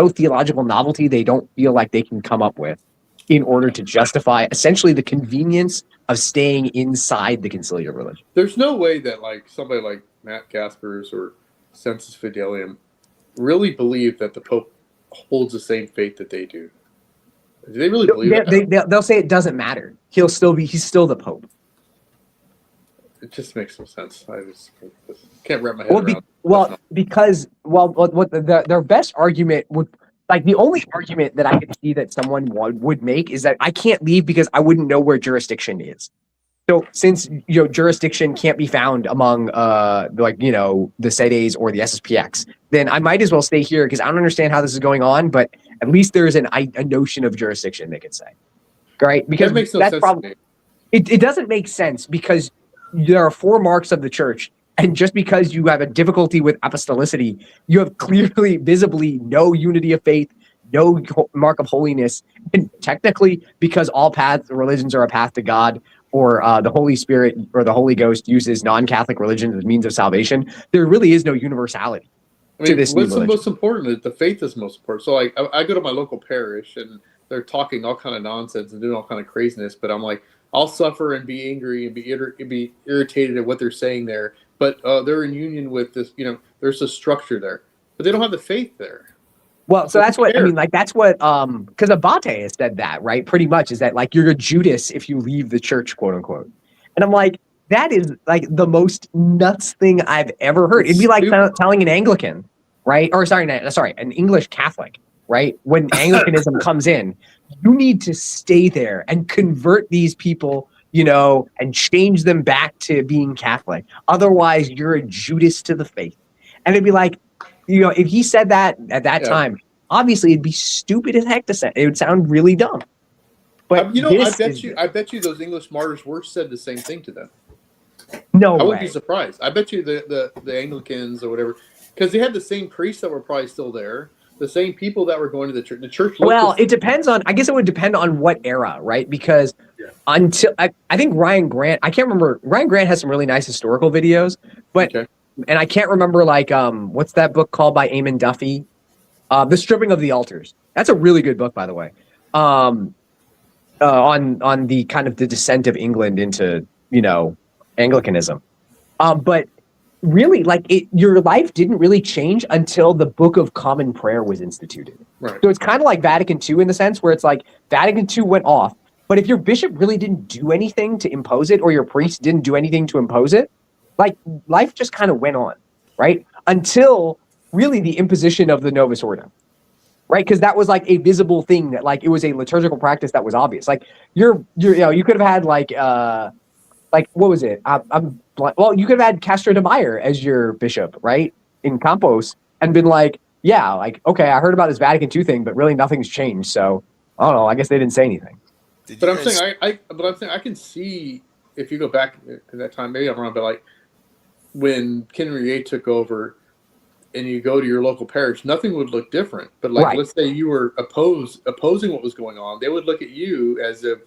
theological novelty they don't feel like they can come up with in order to justify essentially the convenience of staying inside the conciliar religion. There's no way that like somebody like Matt Gaspers or Sensus Fidelium really believe that the Pope holds the same faith that they do. Do they really believe that? They'll say it doesn't matter. He's still the Pope. It just makes no sense. I just can't wrap my head around. Because their best argument would, like the only argument that I could see that someone would make is that I can't leave because I wouldn't know where jurisdiction is. So since jurisdiction can't be found among the SEDEs or the SSPX, then I might as well stay here because I don't understand how this is going on, but at least there's a notion of jurisdiction, they could say. Right? Because that makes no that's sense probably to me. It doesn't make sense because there are 4 marks of the church, and just because you have a difficulty with apostolicity, you have clearly, visibly no unity of faith, no mark of holiness, and technically, because all religions are a path to God, or the Holy Spirit or the Holy Ghost uses non-Catholic religion as a means of salvation, there really is no universality to this new what's the religion. most important? The faith is most important. So like I go to my local parish and they're talking all kind of nonsense and doing all kind of craziness, but I'm like, I'll suffer and be angry and be irritated at what they're saying there, but they're in union with this. There's a structure there, but they don't have the faith there. Well, so that's what I mean. Like that's what because Abate has said that, right? Pretty much is that like you're a Judas if you leave the church, quote unquote. And I'm like, that is like the most nuts thing I've ever heard. It'd be like telling an Anglican, right? Or sorry, an English Catholic, right? When Anglicanism comes in, you need to stay there and convert these people, and change them back to being Catholic. Otherwise, you're a Judas to the faith. And it'd be like, if he said that at that time, obviously it'd be stupid as heck to say. It would sound really dumb. But I bet you those English martyrs were said the same thing to them. No I way. wouldn't be surprised. I bet you the Anglicans or whatever, because they had the same priests that were probably still there, the same people that were going to the church. The church. It depends on. I guess it would depend on what era, right? Because until I think Ryan Grant, I can't remember. Ryan Grant has some really nice historical videos, but and I can't remember what's that book called by Eamon Duffy, The Stripping of the Altars. That's a really good book, by the way. On the kind of the descent of England into Anglicanism, but really your life didn't really change until the Book of Common Prayer was instituted. Right. So it's kind of like Vatican II in the sense where it's like Vatican II went off, but if your bishop really didn't do anything to impose it, or your priest didn't do anything to impose it, like life just kind of went on, right? Until really the imposition of the Novus Ordo. Right, because that was like a visible thing that it was a liturgical practice that was obvious. Like you could have had what was it? You could have had Castro de Meyer as your bishop, right, in Campos, and been like, okay, I heard about this Vatican II thing, but really nothing's changed. So I don't know. I guess they didn't say anything. But I'm saying I can see if you go back to that time. Maybe I'm wrong, but when Ken Rier took over, and you go to your local parish, nothing would look different. But let's say you were opposing what was going on, they would look at you as if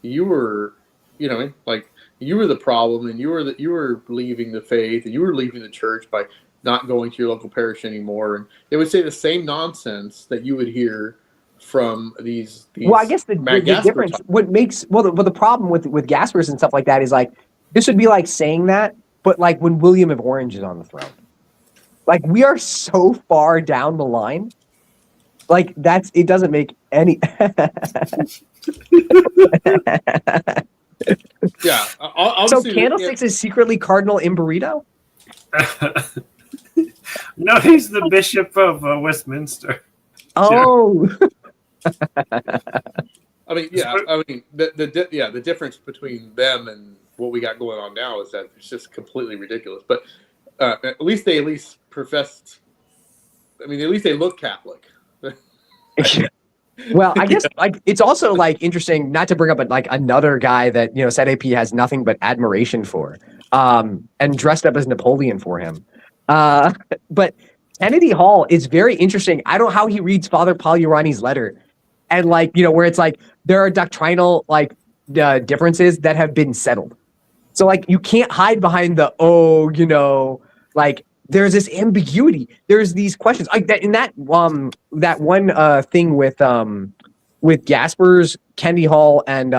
you were, you were the problem, and you were leaving the faith, and you were leaving the church by not going to your local parish anymore. And they would say the same nonsense that you would hear from these well, I guess the difference, the problem with Gaspers and stuff like that is this would be like saying that, but when William of Orange is on the throne. We are so far down the line. It doesn't make any. Yeah. So Candlesticks is secretly Cardinal Imburito? No, he's the Bishop of Westminster. Oh. The difference between them and what we got going on now is that it's just completely ridiculous. But at least they professed. At least they look Catholic. Well, I guess it's also interesting not to bring up another guy that SedeP has nothing but admiration for, and dressed up as Napoleon for him. But Kennedy Hall is very interesting. I don't know how he reads Father Pagliarani's letter, and where it's there are doctrinal differences that have been settled. So you can't hide behind there's this ambiguity. There's these questions that in that one thing with Gaspers, Kennedy Hall, and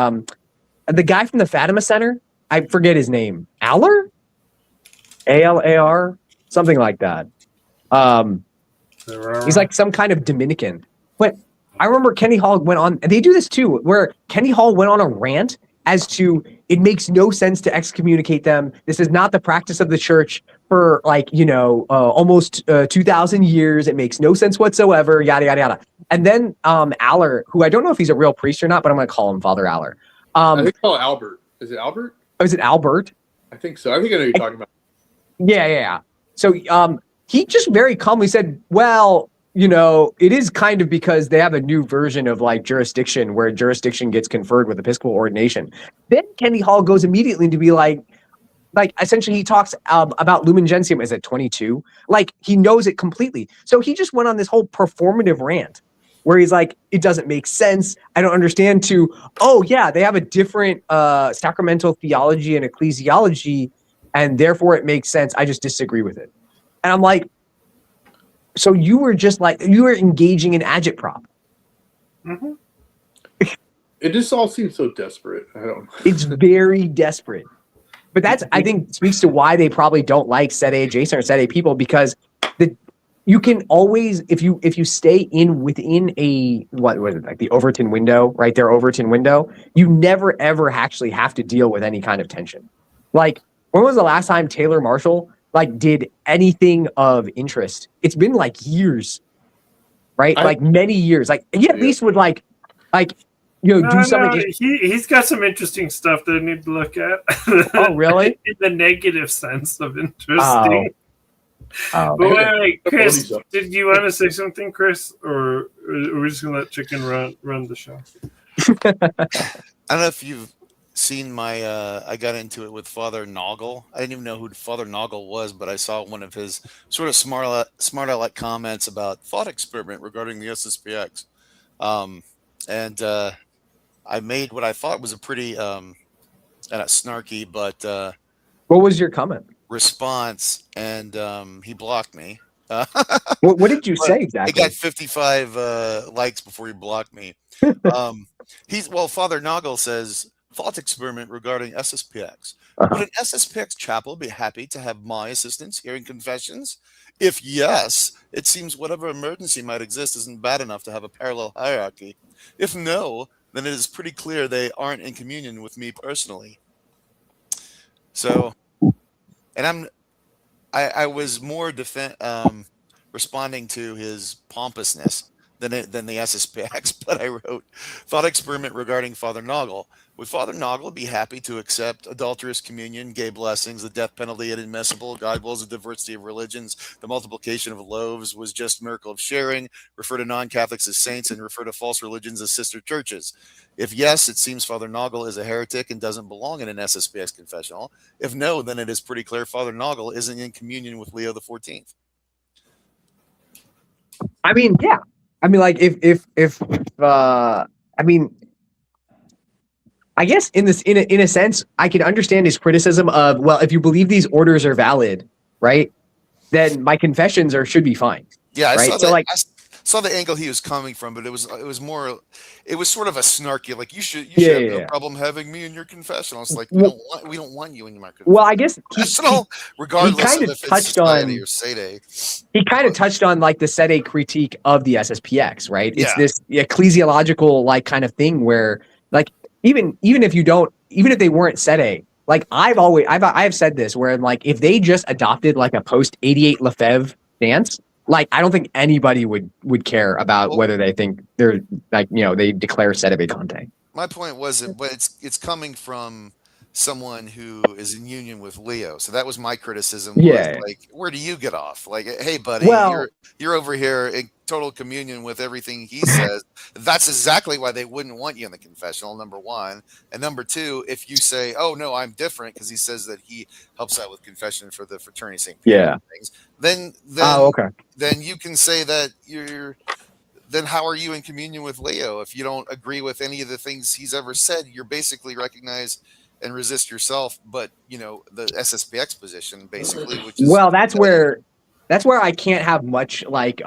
the guy from the Fatima Center. I forget his name. Aller, ALAR, something like that. He's some kind of Dominican. But I remember Kennedy Hall went on. And they do this too, where Kennedy Hall went on a rant as to it makes no sense to excommunicate them. This is not the practice of the church for almost 2,000 years. It makes no sense whatsoever, yada, yada, yada. And then Aller, who I don't know if he's a real priest or not, but I'm going to call him Father Aller. I think call Albert. Is it Albert? Oh, is it Albert? I think so. I think I know who you're talking about. Yeah. So he just very calmly said, well, it is kind of because they have a new version of like jurisdiction where jurisdiction gets conferred with Episcopal ordination. Then Kennedy Hall goes immediately to be like essentially he talks about Lumen Gentium as at 22. Like he knows it completely. So he just went on this whole performative rant where he's like, it doesn't make sense. I don't understand oh yeah, they have a different sacramental theology and ecclesiology, and therefore it makes sense. I just disagree with it. And I'm like, so you were engaging in agitprop. Mm-hmm. It just all seems so desperate. I don't know. It's very desperate. But that's, I think, speaks to why they probably don't like SEDE adjacent or SEDE people, because you can always, if you stay within a, what was it, like the Overton window, right? Their Overton window, you never ever actually have to deal with any kind of tension. Like, when was the last time Taylor Marshall did anything of interest? It's been like years, right? Many years. Like he at least would do something. He's got some interesting stuff that I need to look at. Oh, really? In the negative sense of interesting. Oh. But wait, Chris, did you want to say something, Chris, or are we just gonna let Chicken run the show? I don't know if you've seen my I got into it with Father Noggle. I didn't even know who Father Noggle was, but I saw one of his sort of smart aleck comments about thought experiment regarding the SSPX. And I made what I thought was a pretty snarky but what was your comment? Response, and he blocked me. What did you say exactly? He got 55 likes before he blocked me. Father Noggle says, thought experiment regarding SSPX. Would an SSPX chapel be happy to have my assistance hearing confessions? If yes, it seems whatever emergency might exist isn't bad enough to have a parallel hierarchy. If no, then it is pretty clear they aren't in communion with me personally. So, and I was more responding to his pompousness than the SSPX, but I wrote, thought experiment regarding Father Noggle. Would Father Noggle be happy to accept adulterous communion, gay blessings, the death penalty inadmissible, God wills a diversity of religions, the multiplication of loaves was just miracle of sharing, refer to non-Catholics as saints, and refer to false religions as sister churches? If yes, it seems Father Noggle is a heretic and doesn't belong in an SSPX confessional. If no, then it is pretty clear Father Noggle isn't in communion with Leo XIV. I mean, yeah. I mean, like I guess in a sense, I can understand his criticism of, well, if you believe these orders are valid, right, then my confessions should be fine. Yeah, right. I saw the angle he was coming from, but it was sort of a snarky, like you should have no problem having me in your confessional. It's like we don't want you in your confessional. Well, I guess regardless of if it's society or SEDE. He kind of touched on like the SEDE critique of the SSPX, right? It's Yeah. this ecclesiological like kind of thing where like even if they weren't SEDE, like I've said this where like if they just adopted like a post 88 Lefebvre stance, like I don't think anybody would care about whether they think they're like they declare Sedevacantist. My point wasn't, but it's coming from someone who is in union with Leo. So that was my criticism. Yeah. Like, where do you get off? Like, hey, buddy, Well- you're over here in total communion with everything he says. That's exactly why they wouldn't want you in the confessional, number one. And number two, if you say, oh, no, I'm different because he says that he helps out with confession for the fraternity St. Peter Yeah. and things, then Okay. then you can say that then how are you in communion with Leo? If you don't agree with any of the things he's ever said, you're basically recognized and resist yourself, but the SSPX position basically, which is That's where I can't have much like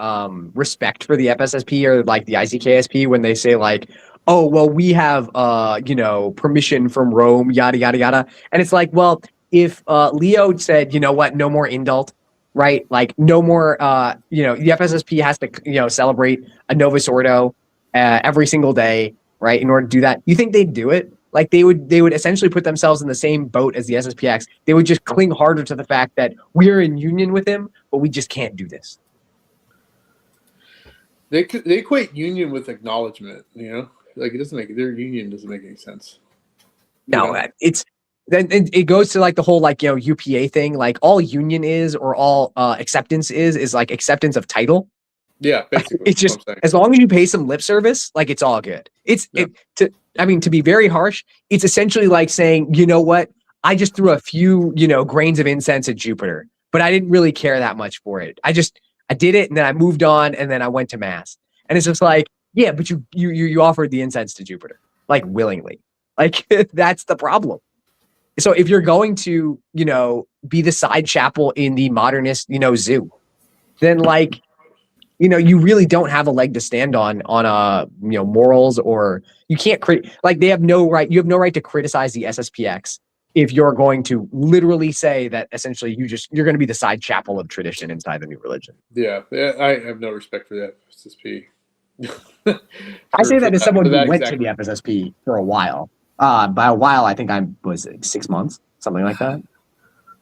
respect for the FSSP or like the ICKSP when they say like, oh well, we have permission from Rome, yada yada yada, and it's like, well, if Leo said, you know what, no more indult, right? Like no more, the FSSP has to celebrate a Novus Ordo every single day, right? In order to do that, you think they'd do it? Like they would essentially put themselves in the same boat as the SSPX. They would just cling harder to the fact that we're in union with him, but we just can't do this. They equate union with acknowledgement. Like it doesn't make their union doesn't make any sense. No, it's then it goes to like the whole like, UPA thing. Like all union is, or all acceptance is like acceptance of title. Yeah, basically. It's just as long as you pay some lip service, like it's all good. To be very harsh, it's essentially like saying, you know what? I just threw a few, grains of incense at Jupiter, but I didn't really care that much for it. I did it, and then I moved on, and then I went to mass. And it's just like, yeah, but you offered the incense to Jupiter, like willingly. Like that's the problem. So if you're going to, be the side chapel in the modernist, zoo, then like, you really don't have a leg to stand on morals, or you can't they have no right. You have no right to criticize the SSPX if you're going to literally say that essentially you're going to be the side chapel of tradition inside the new religion. Yeah, I have no respect for the FSSP. I say that as someone who went to the FSSP for a while. By a while, I think I was 6 months, something like that.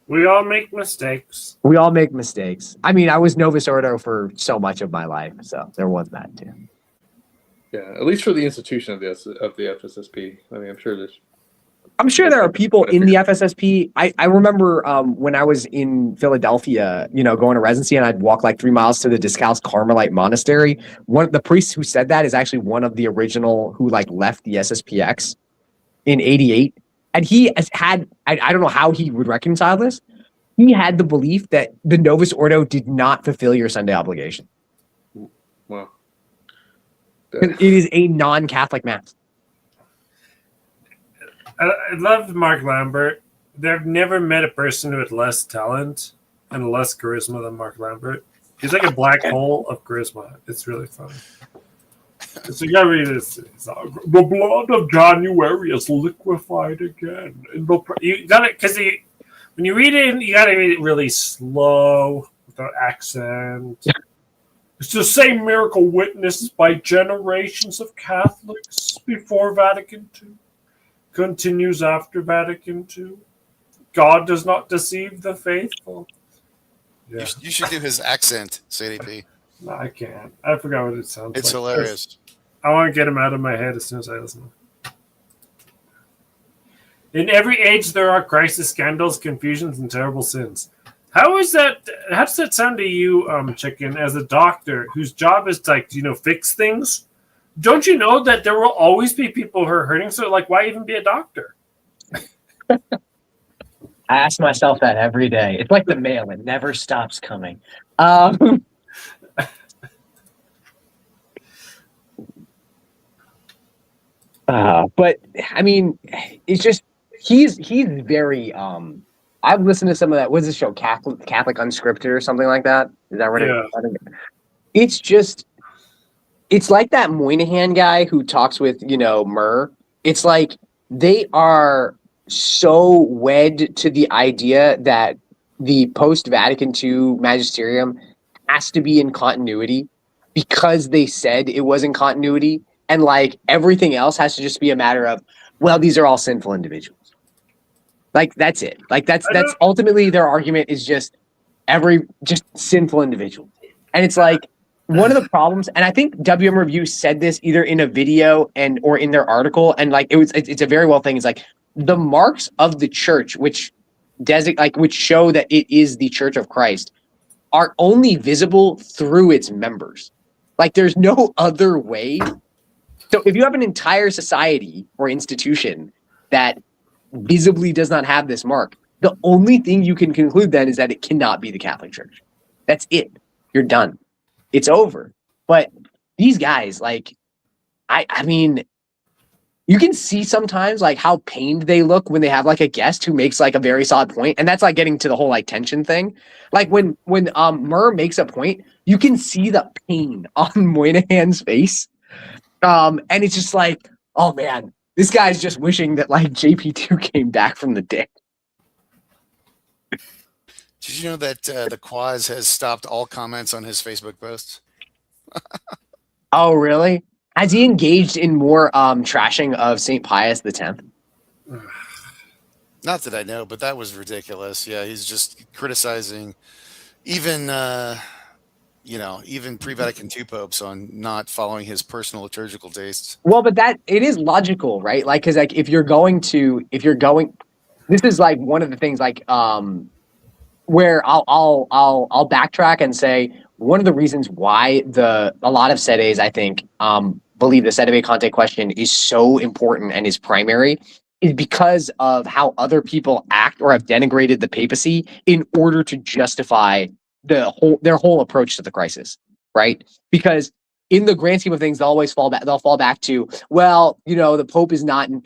We all make mistakes. We all make mistakes. I mean, I was Novus Ordo for so much of my life, so there was that too. Yeah, at least for the institution of the FSSP. I mean, I'm sure there are people in the FSSP. I remember when I was in Philadelphia, going to residency, and I'd walk like 3 miles to the Discalced Carmelite Monastery. One of the priests who said that is actually one of the original who like left the SSPX in '88. And he had, I don't know how he would reconcile this. He had the belief that the Novus Ordo did not fulfill your Sunday obligation. Wow. It is a non-Catholic mass. I love Mark Lambert. I've never met a person with less talent and less charisma than Mark Lambert. He's like a black hole of charisma. It's really funny. So you gotta read this. The blood of January is liquefied again. You got it because when you read it, you gotta read it really slow without accent. Yeah. It's the same miracle witnessed by generations of Catholics before Vatican II. Continues after Vatican II. God does not deceive the faithful. Yeah. You should do his accent, SedeP. No, I can't. I forgot what it sounds like. It's hilarious. I want to get him out of my head as soon as I listen. In every age, there are crisis, scandals, confusions, and terrible sins. How does that sound to you, Chicken, as a doctor whose job is to, fix things? Don't you know that there will always be people who are hurting? So, why even be a doctor? I ask myself that every day. It's like the mail; it never stops coming. But I mean, it's just he's very. I've listened to some of that. What's the show? Catholic Unscripted or something like that. Is that right? Yeah. It's just. It's like that Moynihan guy who talks with, Murr. It's like they are so wed to the idea that the post-Vatican II magisterium has to be in continuity because they said it was in continuity. And everything else has to just be a matter of, well, these are all sinful individuals. That's it. That's ultimately their argument is just sinful individuals. And it's one of the problems, and I think WM Review said this either in a video or in their article, and it's a very well thing. It's the marks of the church, which show that it is the Church of Christ, are only visible through its members. There's no other way. So if you have an entire society or institution that visibly does not have this mark, the only thing you can conclude then is that it cannot be the Catholic Church. That's it. You're done. It's over. But these guys, I mean, you can see sometimes how pained they look when they have a guest who makes a very solid point. And that's getting to the whole tension thing. When Murr makes a point, you can see the pain on Moynihan's face. And it's just oh man, this guy's just wishing that JP2 came back from the dead. Did you know that the Quaz has stopped all comments on his Facebook posts? Oh, really? Has he engaged in more trashing of St. Pius X? Not that I know, but that was ridiculous. Yeah, he's just criticizing even pre-Vatican II popes on not following his personal liturgical tastes. Well, but it is logical, right? Because if you're going this is like one of the things like where I'll backtrack and say one of the reasons why a lot of sedes I think believe the Sedevacantist question is so important and is primary is because of how other people act or have denigrated the papacy in order to justify their whole approach to the crisis, right? Because in the grand scheme of things, they'll fall back to, well, the Pope is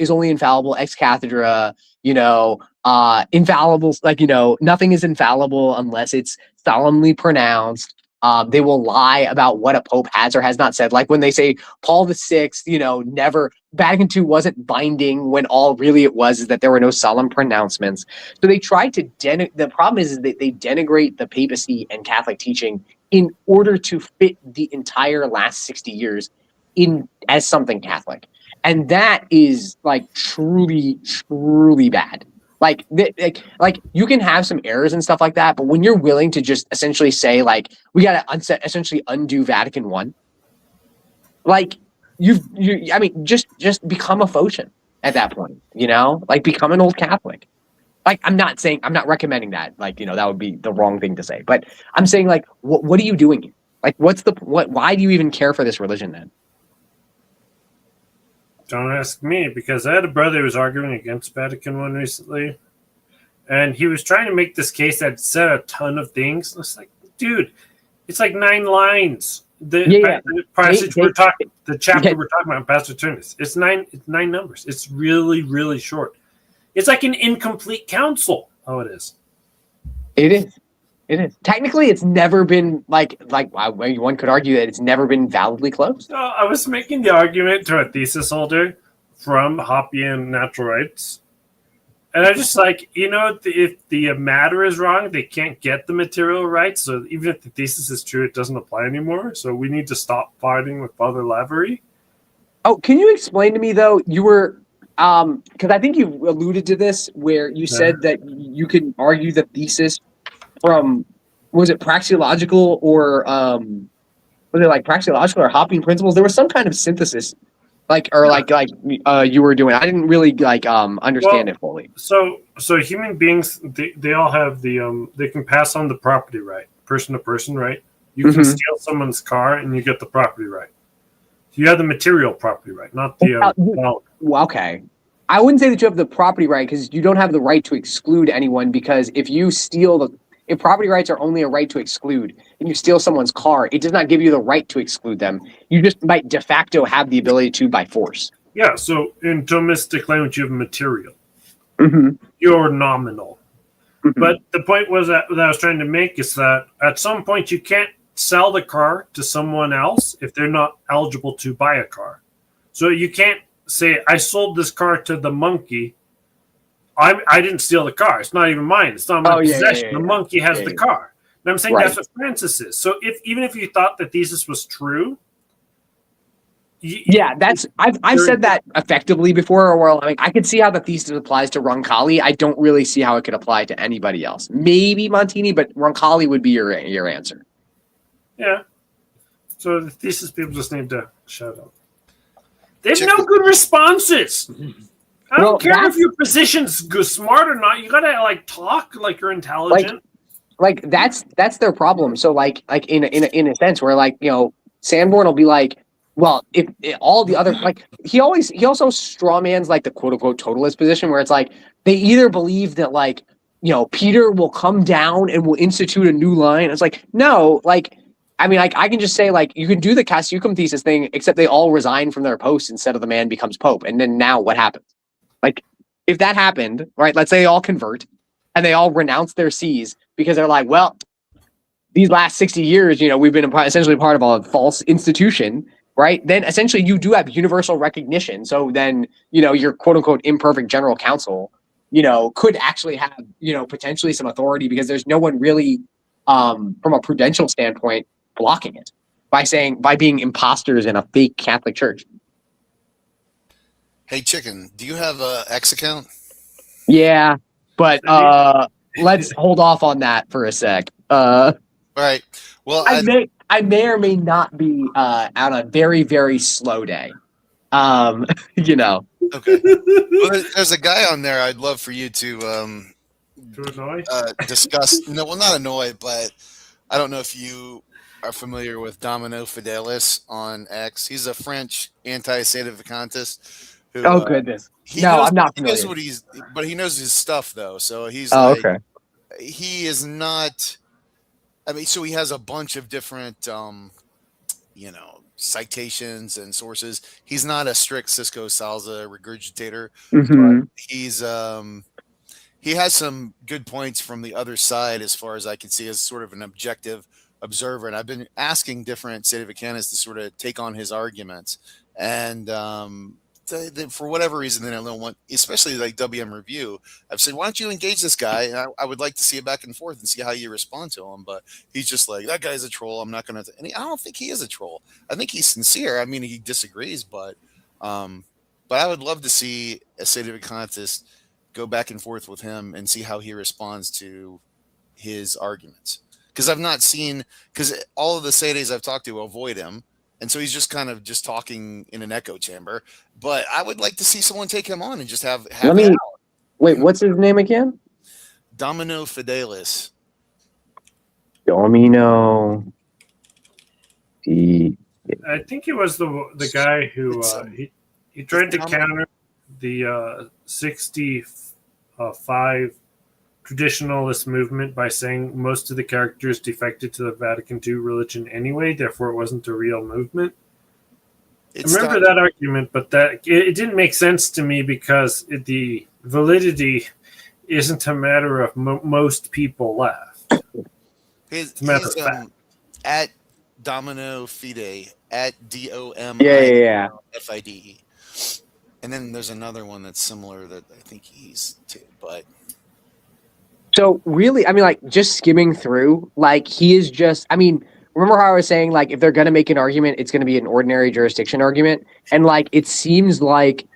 only infallible ex cathedra, infallible, like, nothing is infallible unless it's solemnly pronounced. They will lie about what a Pope has or has not said. Like when they say Paul VI, never, Vatican II wasn't binding, when all really it was is that there were no solemn pronouncements. So they try to the problem is that they denigrate the papacy and Catholic teaching in order to fit the entire last 60 years in as something Catholic. And that is like truly, truly bad. Like you can have some errors and stuff like that, but when you're willing to just essentially say like we got to essentially undo Vatican I, like I mean just become a Phocian at that point, like become an old Catholic. Like I'm not recommending that, like that would be the wrong thing to say, but I'm saying like what are you doing here? Like why do you even care for this religion then? Don't ask me, because I had a brother who was arguing against Vatican I recently, and he was trying to make this case that said a ton of things. It's like, dude, it's like 9 lines. The passage we're talking, the chapter we're talking about, Pastor Tunis, it's 9 numbers. It's really, really short. It's like an incomplete counsel. Oh, it is. It is. It is. Technically, it's never been like one could argue that it's never been validly closed. I was making the argument to a thesis holder from Hoppian Natural Rights, and I just like, if the matter is wrong, they can't get the material right. So even if the thesis is true, it doesn't apply anymore. So we need to stop fighting with Father Lavery. Oh, can you explain to me though? You were because I think you alluded to this where you said that you can argue the thesis from, was it praxeological or was it like praxeological or Hoppian principles? There was some kind of synthesis, you were doing. I didn't really understand it fully. So human beings, they all have they can pass on the property right, person to person, right? You can steal someone's car and you get the property right. So you have the material property right, not the okay. I wouldn't say that you have the property right, because you don't have the right to exclude anyone, because if you steal if property rights are only a right to exclude and you steal someone's car, it does not give you the right to exclude them. You just might de facto have the ability to by force. Yeah, so in Thomistic language, you have material. Mm-hmm. You're nominal. Mm-hmm. But the point was that I was trying to make is that at some point you can't sell the car to someone else if they're not eligible to buy a car. So you can't say, I sold this car to the monkey. I didn't steal the car. It's not even mine. It's not my possession. The monkey has the car. And I'm saying that's what Francis is. So even if you thought the thesis was true, I've said that effectively before. Or I could see how the thesis applies to Roncalli. I don't really see how it could apply to anybody else. Maybe Montini, but Roncalli would be your answer. Yeah. So the thesis people just need to shut up. They have no good responses. I don't care if your position's smart or not. You gotta talk like you're intelligent. Like that's their problem. So like in a sense where Sanborn will be like, well, if all the other he also strawmans the quote unquote totalist position where it's like they either believe that Peter will come down and will institute a new line. It's like no, I can just say you can do the Cassiucum thesis thing, except they all resign from their posts instead of the man becomes Pope. And then now what happens? If that happened, right, let's say they all convert and they all renounce their sees because they're like, well, these last 60 years, we've been essentially part of a false institution, right? Then essentially you do have universal recognition. So then, your quote unquote imperfect general council, could actually have, potentially some authority because there's no one really, from a prudential standpoint, blocking it by being imposters in a fake Catholic church. Hey, Chicken, do you have a X account? Yeah, but let's hold off on that for a sec. All right. Well, I may or may not be on a very, very slow day. You know. Okay. Well, there's a guy on there I'd love for you to annoy? Discuss. No, well, not annoy, but I don't know if you are familiar with Domino Fidelis on X. He's a French anti-Sedevacantist. Who, Oh goodness. He No, knows, I'm not he knows familiar. what he's, but he knows his stuff though. So he's Oh, like, okay. he is not. I mean, so he has a bunch of different, citations and sources. He's not a strict Cisco Salza regurgitator, Mhm. but he has some good points from the other side as far as I can see as sort of an objective observer. And I've been asking different Sedevacantists to sort of take on his arguments. And for whatever reason, they don't want, especially like WM Review, I've said, why don't you engage this guy? And I would like to see it back and forth and see how you respond to him. But he's just like, that guy's a troll. I'm not going to, and I don't think he is a troll. I think he's sincere. I mean, he disagrees, but I would love to see a Sedevacantist go back and forth with him and see how he responds to his arguments. Because I've not seen, because all of the Sedes I've talked to avoid him. And so he's just kind of just talking in an echo chamber. But I would like to see someone take him on and just have Let it me out. wait. What's his name again? Domino Fidelis. Domino. I think he was the guy who he tried to counter the 65 traditionalist movement by saying most of the characters defected to the Vatican II religion anyway, therefore it wasn't a real movement. I remember that argument, but that it didn't make sense to me because the validity isn't a matter of most people left. It's a matter of fact. At Domino Fide, at DOMIFIDE. Yeah. And then there's another one that's similar that I think he's too, but so really, I mean, like just skimming through, like he is just, I mean, remember how I was saying, like, if they're going to make an argument, it's going to be an ordinary jurisdiction argument. And like, it seems like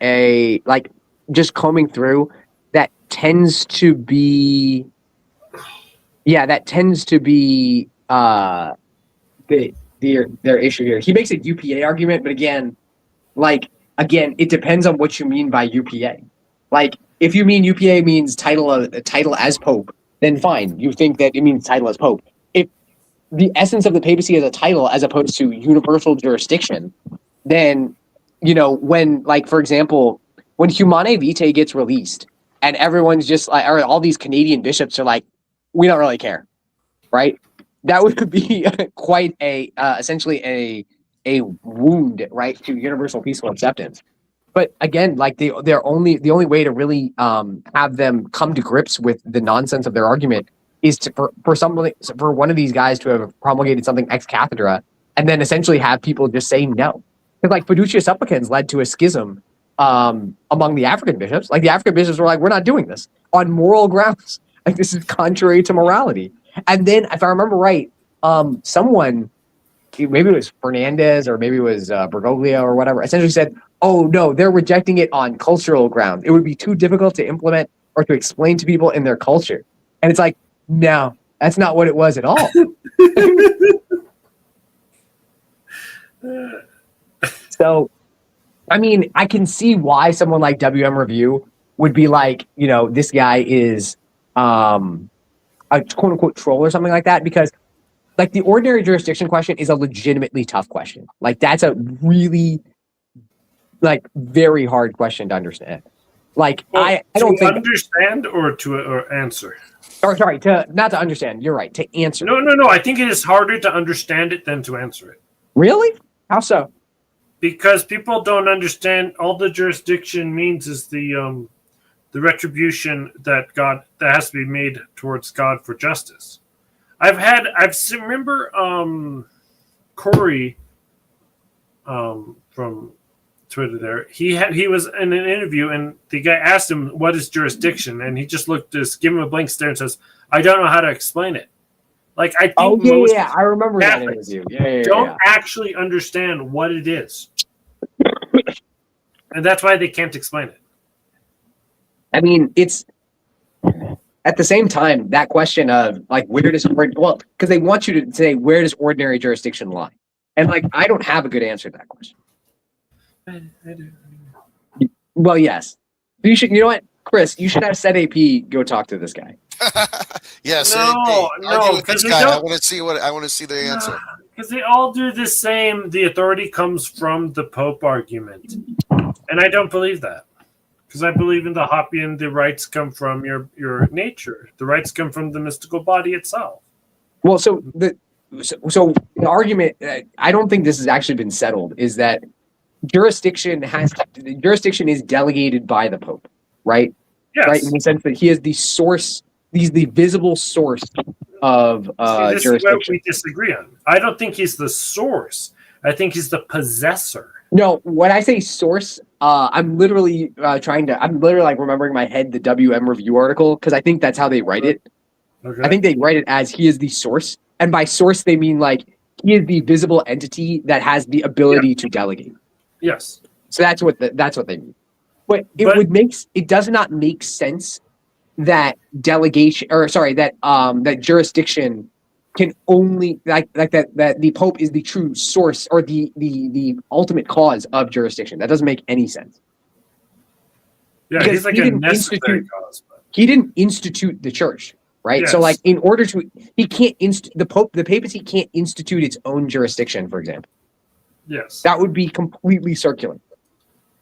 just combing through that tends to be their issue here. He makes a UPA argument, but again, it depends on what you mean by UPA. Like, if you mean UPA means title as Pope, then fine. You think that it means title as Pope. If the essence of the papacy is a title as opposed to universal jurisdiction, then, when, like, for example, when Humane Vitae gets released and everyone's just like, or all these Canadian bishops are like, we don't really care, right? That would be quite essentially a wound, right, to universal peaceful acceptance. But again, like the only way to really have them come to grips with the nonsense of their argument is for one of these guys to have promulgated something ex cathedra and then essentially have people just say no. Because like Fiducia Supplicans led to a schism among the African bishops. Like the African bishops were like, we're not doing this on moral grounds. Like this is contrary to morality. And then, if I remember right, someone, maybe it was Fernandez or maybe it was Bergoglio or whatever, essentially said, oh, no, they're rejecting it on cultural grounds. It would be too difficult to implement or to explain to people in their culture. And it's like, no, that's not what it was at all. So, I mean, I can see why someone like WM Review would be like, this guy is a quote unquote troll or something like that, because like the ordinary jurisdiction question is a legitimately tough question. Like that's a really very hard question to understand. Like I don't think understand or answer. Or sorry, not to understand. You're right, to answer. No. I think it is harder to understand it than to answer it. Really? How so? Because people don't understand. All the jurisdiction means is the retribution that has to be made towards God for justice. Remember Corey from Twitter there. He was in an interview and the guy asked him what is jurisdiction, and he just give him a blank stare and says, I don't know how to explain it. Like I think most I remember Catholics that interview. don't actually understand what it is. And that's why they can't explain it. I mean, it's at the same time that question of like because they want you to say where does ordinary jurisdiction lie, and like I don't have a good answer to that question. I do. Well, yes. You should. You know what, Chris? You should have SedeP go talk to this guy. Yes. No, argue with because this they guy. I don't. want to see what I want to see the answer. Because they all do the same. The authority comes from the Pope argument, and I don't believe that. Because I believe in the Hoppian, the rights come from your nature. The rights come from the mystical body itself. Well, so the argument, I don't think this has actually been settled, is that jurisdiction is delegated by the Pope, right? Yes. Right, in the sense that he is the source, he's the visible source of this jurisdiction. is what we disagree on. I don't think he's the source. I think he's the possessor. No, when I say source, I'm literally I'm literally like remembering in my head the WM Review article, because I think that's how they write it. Okay. I think they write it as he is the source, and by source they mean like he is the visible entity that has the ability to delegate. Yes. So that's what they mean. But it does not make sense that that jurisdiction can only that the Pope is the true source or the ultimate cause of jurisdiction. That doesn't make any sense. Yeah, Because he's like a necessary cause. He didn't institute the church, right? Yes. So like in order to he can't the papacy can't institute its own jurisdiction, for example. Yes. That would be completely circular.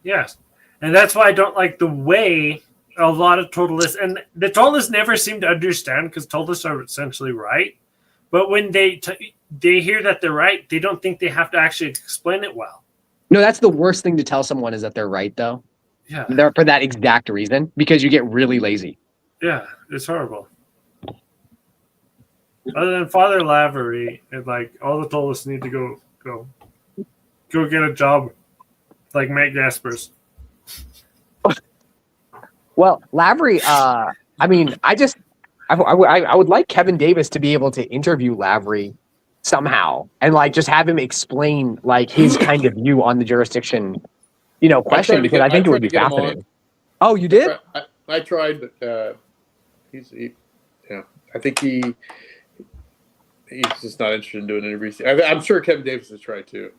Yes. And that's why I don't like the way a lot of totalists, and the totalists never seem to understand, because totalists are essentially right. But when they hear that they're right, they don't think they have to actually explain it well. No, that's the worst thing to tell someone, is that they're right, though. Yeah. They're for that exact reason, because you get really lazy. Yeah, it's horrible. Other than Father Lavery, and like all the totalists need to go get a job like Matt Gaspers. Well, Lavery, I mean, I would like Kevin Davis to be able to interview Lavery somehow and like just have him explain like his kind of view on the jurisdiction, question, because I think it would be fascinating. Oh, you did? I tried, but I think he's just not interested in doing interviews. I'm sure Kevin Davis has tried too.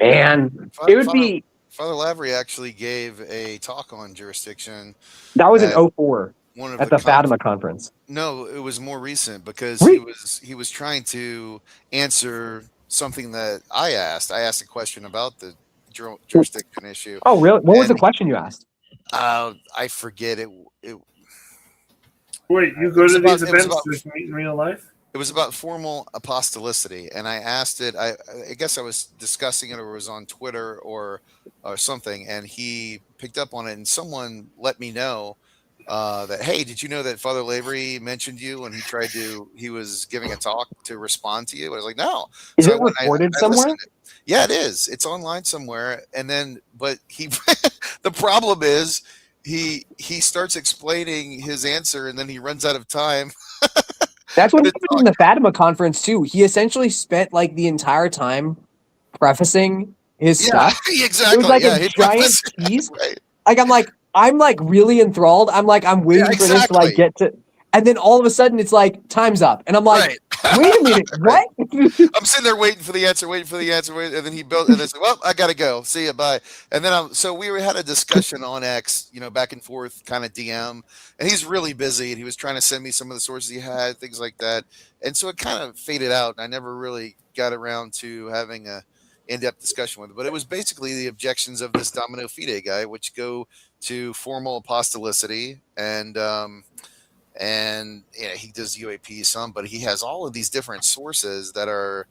Man, it would be. Father Lavery actually gave a talk on jurisdiction. That was in 2004 at the Fatima conference. No, it was more recent, because he was trying to answer something that I asked. I asked a question about the jurisdiction issue. Oh, really? What was the question you asked? I forget it. Wait, you go to these events to meet in real life? It was about formal apostolicity, and I asked it. I guess I was discussing it, or it was on Twitter or something, and he picked up on it, and someone let me know that, hey, did you know that Father Lavery mentioned you when he was giving a talk to respond to you? I was like, no. Is it recorded somewhere? Yeah, it is. It's online somewhere. And then, but the problem is he starts explaining his answer, and then he runs out of time. That's what happened in the Fatima conference too. He essentially spent like the entire time prefacing his stuff. Exactly. It was like a giant piece. Right. Like I'm really enthralled. I'm waiting for this to like get to, and then all of a sudden it's like time's up, and I'm like, wait a minute, what? I'm sitting there waiting for the answer, and then he built, and I said, well, I gotta go. See you, bye. And then so we had a discussion on X, back and forth, kind of DM, and he's really busy, and he was trying to send me some of the sources he had, things like that, and so it kind of faded out, and I never really got around to having a in-depth discussion with it. But it was basically the objections of this Domino Fide guy, which go to formal apostolicity, and he does UAP some, but he has all of these different sources that are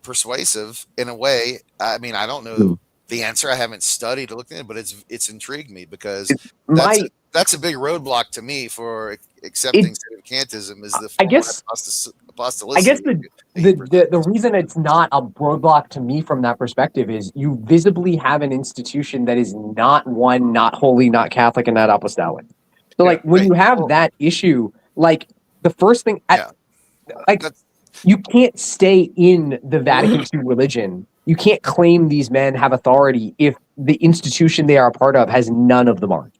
persuasive in a way. I mean, I don't know the answer. I haven't studied or looked at it, but it's intrigued me, because that's a big roadblock to me for accepting Sedevacantism, is the apostolicity. I guess the reason it's not a roadblock to me from that perspective is you visibly have an institution that is not holy, not Catholic, and not apostolic. So when you have that issue, like the first thing, you can't stay in the Vatican II religion. You can't claim these men have authority if the institution they are a part of has none of the mark.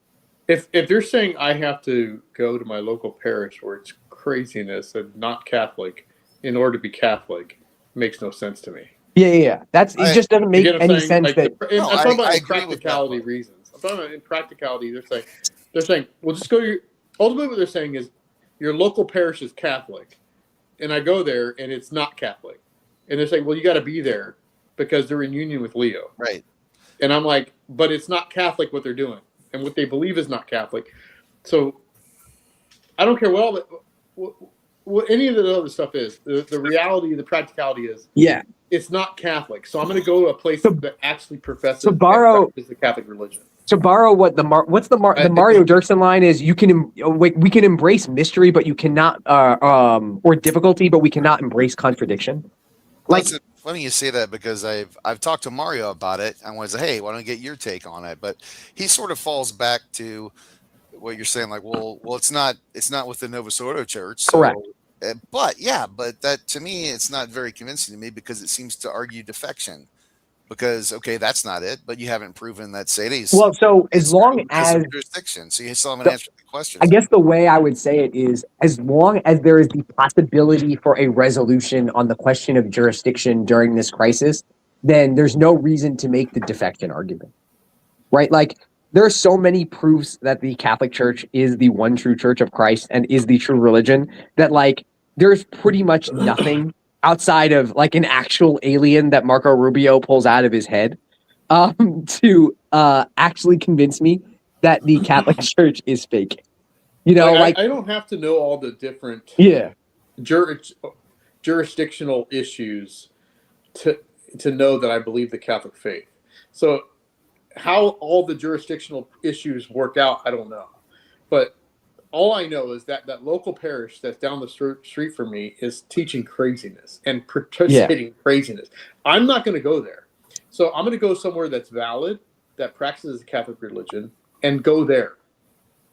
If you're saying I have to go to my local parish where it's craziness and not Catholic in order to be Catholic, it makes no sense to me. Yeah. That's it. Just doesn't make You get what I'm any saying? sense Like, that. I'm talking about I in agree with that practicality part. reasons. I'm talking about in practicality. They're saying, well, just go to your. Ultimately, what they're saying is, your local parish is Catholic, and I go there and it's not Catholic, and they're saying, well, you got to be there because they're in union with Leo, Right. and I'm like, but it's not Catholic what they're doing, and what they believe is not Catholic. So I don't care what any of the other stuff is. The reality, the practicality is, Yeah. it's not Catholic. So I'm going to go to a place that actually professes to borrow- the Catholic religion. To borrow what the Mario Dirksen line is, we can embrace mystery, but you cannot or difficulty, but we cannot embrace contradiction. Like, That's funny you say that, because I've talked to Mario about it. I wanted to say, hey, why don't I get your take on it? But he sort of falls back to what you're saying, like, well, it's not with the Novus Ordo Church, so, correct. but that, to me, it's not very convincing to me, because it seems to argue defection. Because, okay, that's not it, but you haven't proven that SedeP's Well, so as long as jurisdiction, so you still haven't answered the question. I guess the way I would say it is, as long as there is the possibility for a resolution on the question of jurisdiction during this crisis, then there's no reason to make the defection argument, right? Like, there are so many proofs that the Catholic Church is the one true Church of Christ and is the true religion that, like, there's pretty much nothing outside of, like, an actual alien that Marco Rubio pulls out of his head to actually convince me that the Catholic Church is fake. You know, I don't have to know all the different jurisdictional issues to know that I believe the Catholic faith. So how all the jurisdictional issues work out, I don't know. But all I know is that local parish that's down the street from me is teaching craziness and participating in craziness. I'm not going to go there. So I'm going to go somewhere that's valid, that practices the Catholic religion, and go there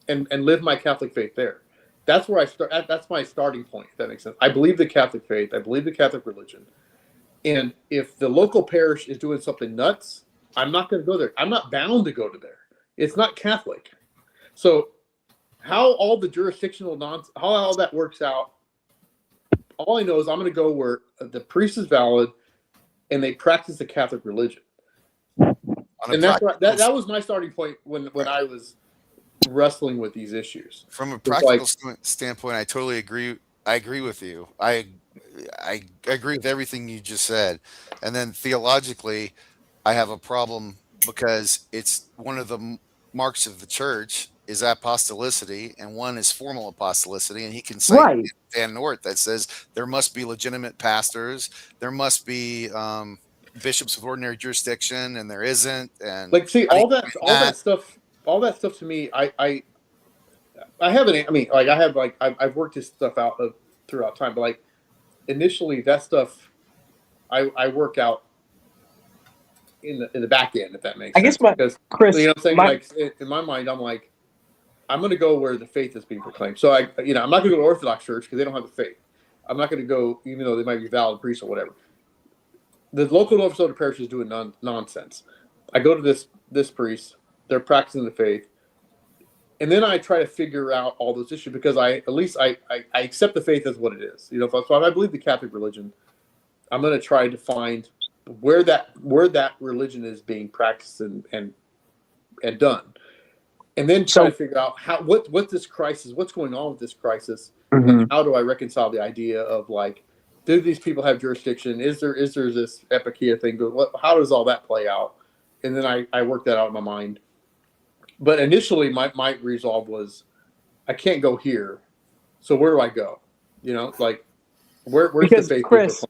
and live my Catholic faith there. That's where I start. That's my starting point, if that makes sense. I believe the Catholic faith. I believe the Catholic religion. And if the local parish is doing something nuts, I'm not going to go there. I'm not bound to go to there. It's not Catholic. So how all the jurisdictional how all that works out, all I know is I'm going to go where the priest is valid and they practice the Catholic religion. And that's what, that was my starting point when I was wrestling with these issues. From a practical standpoint, I totally agree. I agree with you. I agree with everything you just said. And then theologically, I have a problem because it's one of the marks of the church is apostolicity, and one is formal apostolicity. And he can cite Dan North that says there must be legitimate pastors, there must be bishops with ordinary jurisdiction, and there isn't. And like, see, all that stuff to me, I haven't. I mean, like, I've worked this stuff out throughout time, but like initially that stuff, I work out in the back end, if that makes sense. Because, Chris, you know what I'm saying? Like, in my mind, I'm like, I'm going to go where the faith is being proclaimed. So I'm not going to go to Orthodox Church because they don't have the faith. I'm not going to go, even though they might be valid priests or whatever. The local Novus Ordo parish is doing nonsense. I go to this priest, they're practicing the faith, and then I try to figure out all those issues because I accept the faith as what it is. So if I believe the Catholic religion, I'm going to try to find where that religion is being practiced and done. And then try to figure out what this crisis, what's going on with this crisis, and how do I reconcile the idea of, like, do these people have jurisdiction? Is there this epikeia thing? How does all that play out? And then I work that out in my mind. But initially, my resolve was, I can't go here. So where do I go? Like, where's the faith? Chris,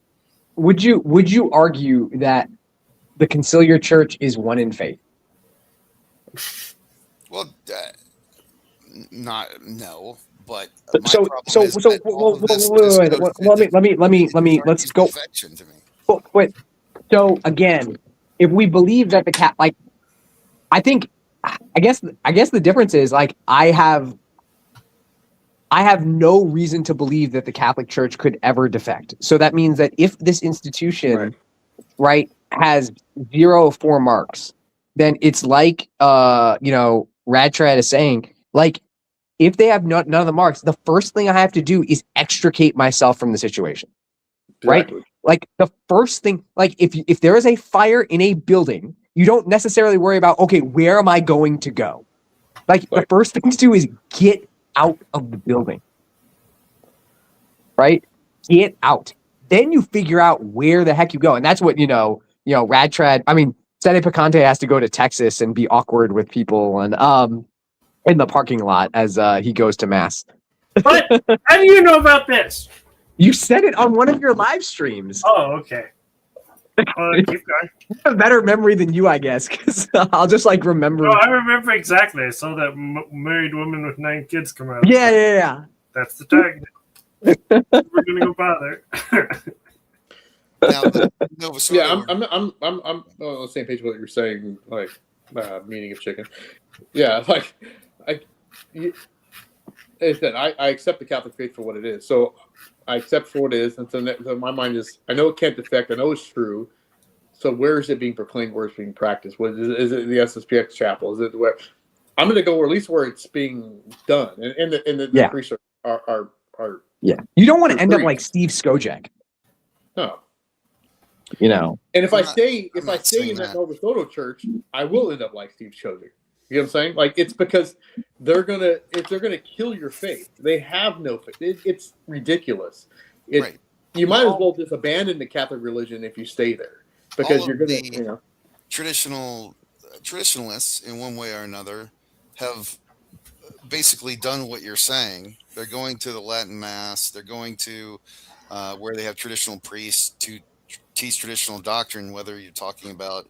would you argue that the conciliar church is one in faith? Well, no, but let's go. Wait. So again, if we believe that I guess the difference is, like, I have no reason to believe that the Catholic Church could ever defect. So that means that if this institution, has 0 or 4 marks, then it's like, Radtrad is saying, like, if they have none of the marks, the first thing I have to do is extricate myself from the situation, right? Like the first thing, like if there is a fire in a building, you don't necessarily worry about, okay, where am I going to go? Like the first thing to do is get out of the building, right? Get out. Then you figure out where the heck you go. And that's what, Radtrad, I mean, Sedevacantist has to go to Texas and be awkward with people and in the parking lot as he goes to mass. What? How do you know about this? You said it on one of your live streams. Oh, okay. Keep going. I have a better memory than you, I guess, because I'll just like remember. No, I remember exactly. I saw that married woman with 9 kids come out. Yeah. That's the tag. We're gonna go bother. Now, Yeah, I'm on the same page with what you're saying, like meaning of chicken. Yeah, like I accept the Catholic faith for what it is. So I accept for what it is, and so my mind is, I know it can't defect, I know it's true. So where is it being proclaimed? Where it's being practiced? Is it the SSPX chapel? Is it where I'm going to go, or at least where it's being done? And the priests are yeah. You don't want to end up like Steve Skojek. No. And if I stay in that Nova Soto church, I will end up like Steve Skojek. You know what I'm saying? Like, it's because they're gonna kill your faith. They have no faith. It's ridiculous. You might as well just abandon the Catholic religion if you stay there, because you're gonna, traditionalists in one way or another have basically done what you're saying. They're going to the Latin Mass. They're going to where they have traditional priests to teach traditional doctrine, whether you're talking about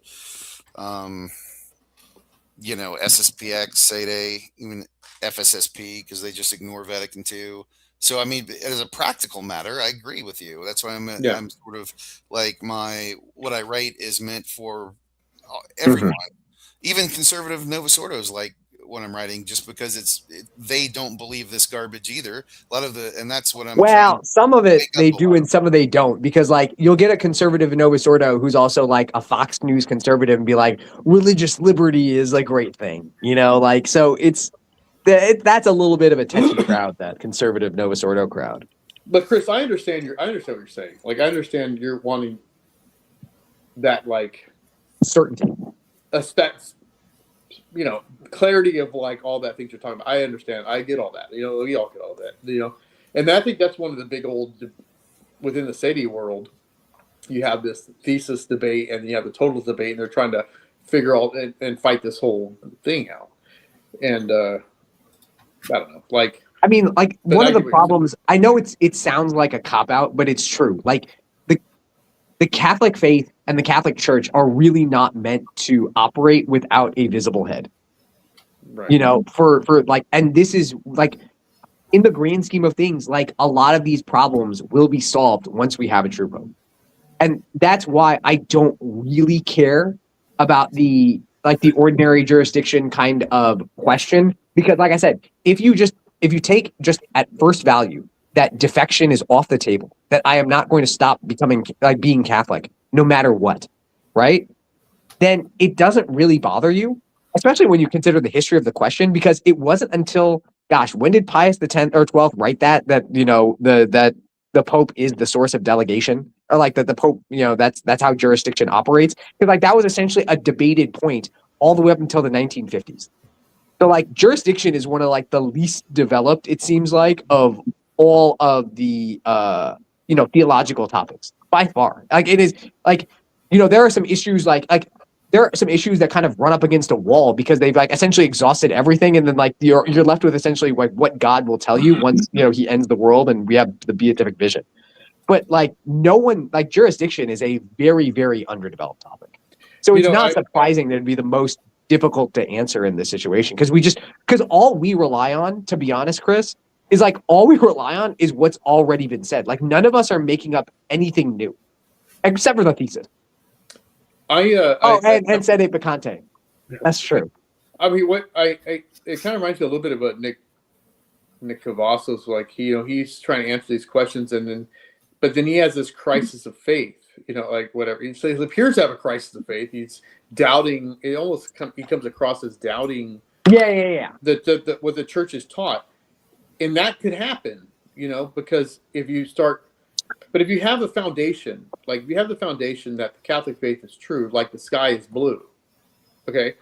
SSPX, SedeP, even FSSP, because they just ignore Vatican II. So, I mean, as a practical matter, I agree with you. That's why I'm sort of like what I write is meant for everyone, even conservative Nova Sortos, like what I'm writing, just because they don't believe this garbage either. A lot of and that's what I'm. Well, some of it they do and some of they don't, because like you'll get a conservative Nova Sordo who's also like a Fox News conservative and be like, religious liberty is a great thing, so that's a little bit of a testy crowd, that conservative Nova Sordo crowd. But Chris, I understand what you're saying. Like, I understand you're wanting that, like, certainty, clarity of like all that things you're talking about. I understand. I get all that. We all get all that. And I think that's one of the big old within the SedeP world. You have this thesis debate and you have the totals debate, and they're trying to figure out and fight this whole thing out. And I don't know. Like, I mean, like one of the problems. I know it sounds like a cop out, but it's true. Like the Catholic faith and the Catholic Church are really not meant to operate without a visible head. Right. For like, and this is like, in the grand scheme of things, like a lot of these problems will be solved once we have a true pope. And that's why I don't really care about the ordinary jurisdiction kind of question, because like I said, if you take just at first value that defection is off the table, that I am not going to stop being Catholic no matter what, right? Then it doesn't really bother you, especially when you consider the history of the question, because it wasn't until, gosh, when did Pius X or 12 write that the Pope is the source of delegation, or like that the Pope, that's how jurisdiction operates? Because like that was essentially a debated point all the way up until the 1950s. So like jurisdiction is one of like the least developed, it seems like, of all of the theological topics by far. Like it is like, there are some issues there are some issues that kind of run up against a wall because they've like essentially exhausted everything, and then like you're left with essentially like what God will tell you once he ends the world and we have the beatific vision. But like no one, like jurisdiction is a very, very underdeveloped topic. So it's not surprising that it'd be the most difficult to answer in this situation, because all we rely on, to be honest, Chris, is like all we rely on is what's already been said. Like none of us are making up anything new, except for the thesis. And Sedevacantist. That's true. I mean, it kind of reminds me a little bit about Nick Cavazos. Like he's trying to answer these questions, but then he has this crisis of faith. Like whatever. So he appears to have a crisis of faith. He's doubting. He comes across as doubting. Yeah. What the church is taught, and that could happen. Because if you start But if you have a foundation, like if you have the foundation that the Catholic faith is true, like the sky is blue, okay,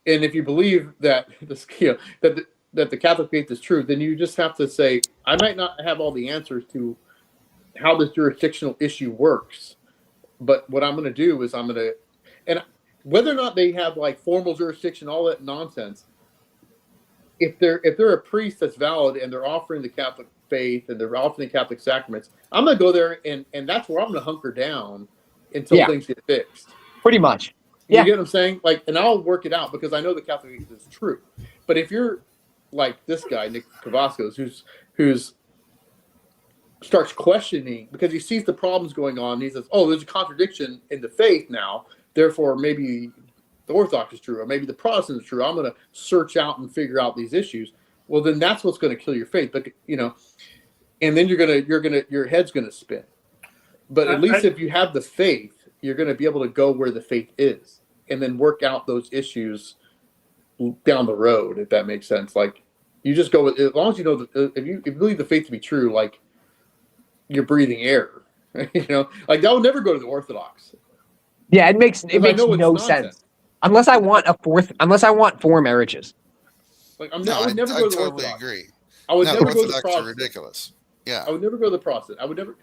and if you believe that that the Catholic faith is true, then you just have to say, I might not have all the answers to how this jurisdictional issue works, but what I'm going to do is and whether or not they have like formal jurisdiction, all that nonsense. If they're a priest that's valid and they're offering the Catholic faith and they're offering the Catholic sacraments, I'm gonna go there and that's where I'm gonna hunker down until things get fixed. Pretty much. You get what I'm saying? Like, and I'll work it out because I know the Catholic faith is true. But if you're like this guy, Nick Cavascos, who's starts questioning because he sees the problems going on, and he says, "Oh, there's a contradiction in the faith now. Therefore, maybe the Orthodox is true, or maybe the Protestant is true. I'm going to search out and figure out these issues." Well, then that's what's going to kill your faith. But and then your head's going to spin. But at least if you have the faith, you're going to be able to go where the faith is, and then work out those issues down the road. If that makes sense, like you just go with as long as you know that if you believe the faith to be true, like you're breathing air. Like that would never go to the Orthodox. Yeah, it makes no sense. Unless I want four marriages. Like I would never go to the totally Orthodox. agree. I would never go to the Orthodox Protestant. are ridiculous. Yeah. I would never go to the Protestant. I would never.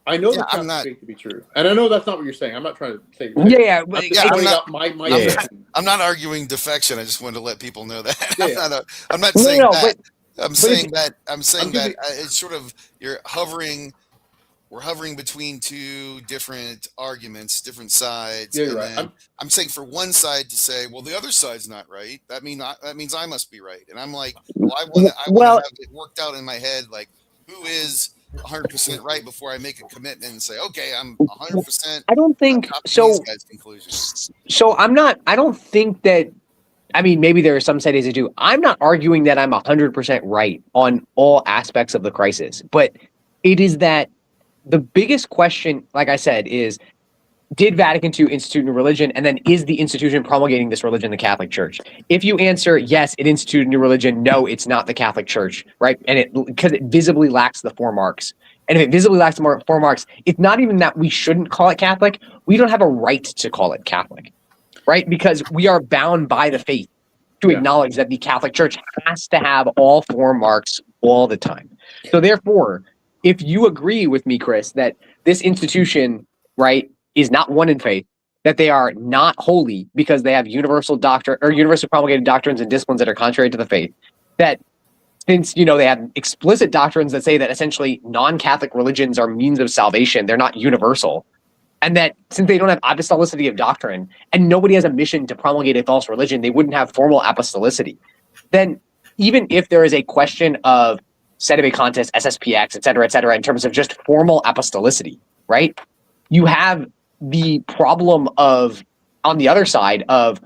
I know the Catholic faith to be true, and I know that's not what you're saying. I'm not trying to say. I'm not arguing defection. I just wanted to let people know that. Yeah. I'm not saying that. I'm saying that it's sort of we're hovering between two different arguments, different sides. Yeah, you're right. I'm saying for one side to say, well, the other side's not right. That means I must be right. And I'm like, well, I want to have it worked out in my head, like who is 100% right before I make a commitment and say, okay, I'm 100%. I don't think so. So I don't think that. I mean, maybe there are some studies that do. I'm not arguing that I'm 100% right on all aspects of the crisis, but it is that. The biggest question, like I said, is did Vatican II institute new religion? And then is the institution promulgating this religion the Catholic Church? If you answer yes, it instituted new religion, no, it's not the Catholic Church, right? And because it visibly lacks the 4 marks. And if it visibly lacks the 4 marks, it's not even that we shouldn't call it Catholic. We don't have a right to call it Catholic, right? Because we are bound by the faith to acknowledge that the Catholic Church has to have all 4 marks all the time. So therefore, if you agree with me, Chris, that this institution, right, is not one in faith, that they are not holy because they have universal promulgated doctrines and disciplines that are contrary to the faith, that since, they have explicit doctrines that say that essentially non-Catholic religions are means of salvation, they're not universal, and that since they don't have apostolicity of doctrine and nobody has a mission to promulgate a false religion, they wouldn't have formal apostolicity, then even if there is a question of Sedevacantist, SSPX, et cetera, in terms of just formal apostolicity, right? You have the problem of, on the other side of,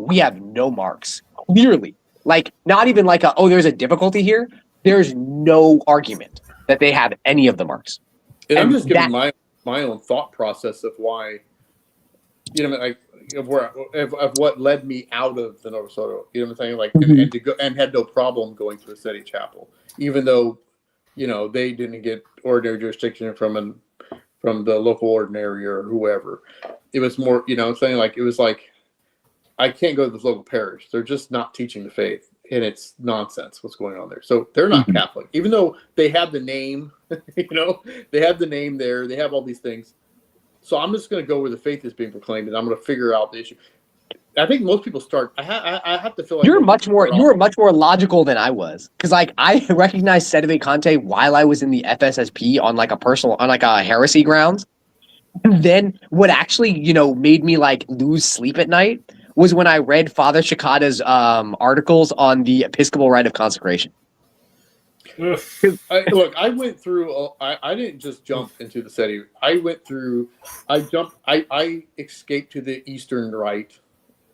we have no marks. Clearly. Like, not even like there's a difficulty here. There's no argument that they have any of the marks. And I'm just giving my own thought process of why, of what led me out of the Novus Ordo. You know what I'm saying? Like, and to go and had no problem going to a SedeP chapel, even though, they didn't get ordinary jurisdiction from the local ordinary or whoever. It was more, I'm saying, like, it was like, I can't go to this local parish. They're just not teaching the faith, and it's nonsense what's going on there. So they're not Catholic, even though they have the name. They have the name there. They have all these things. So I'm just going to go where the faith is being proclaimed, and I'm going to figure out the issue. I think most people start. I have to feel like you were much more logical than I was, because like I recognized Sedevacantist while I was in the FSSP on like a heresy grounds. And then what actually made me like lose sleep at night was when I read Father Cicada's articles on the Episcopal rite of consecration. I went through. I didn't just jump into the SedeP. I escaped to the Eastern Rite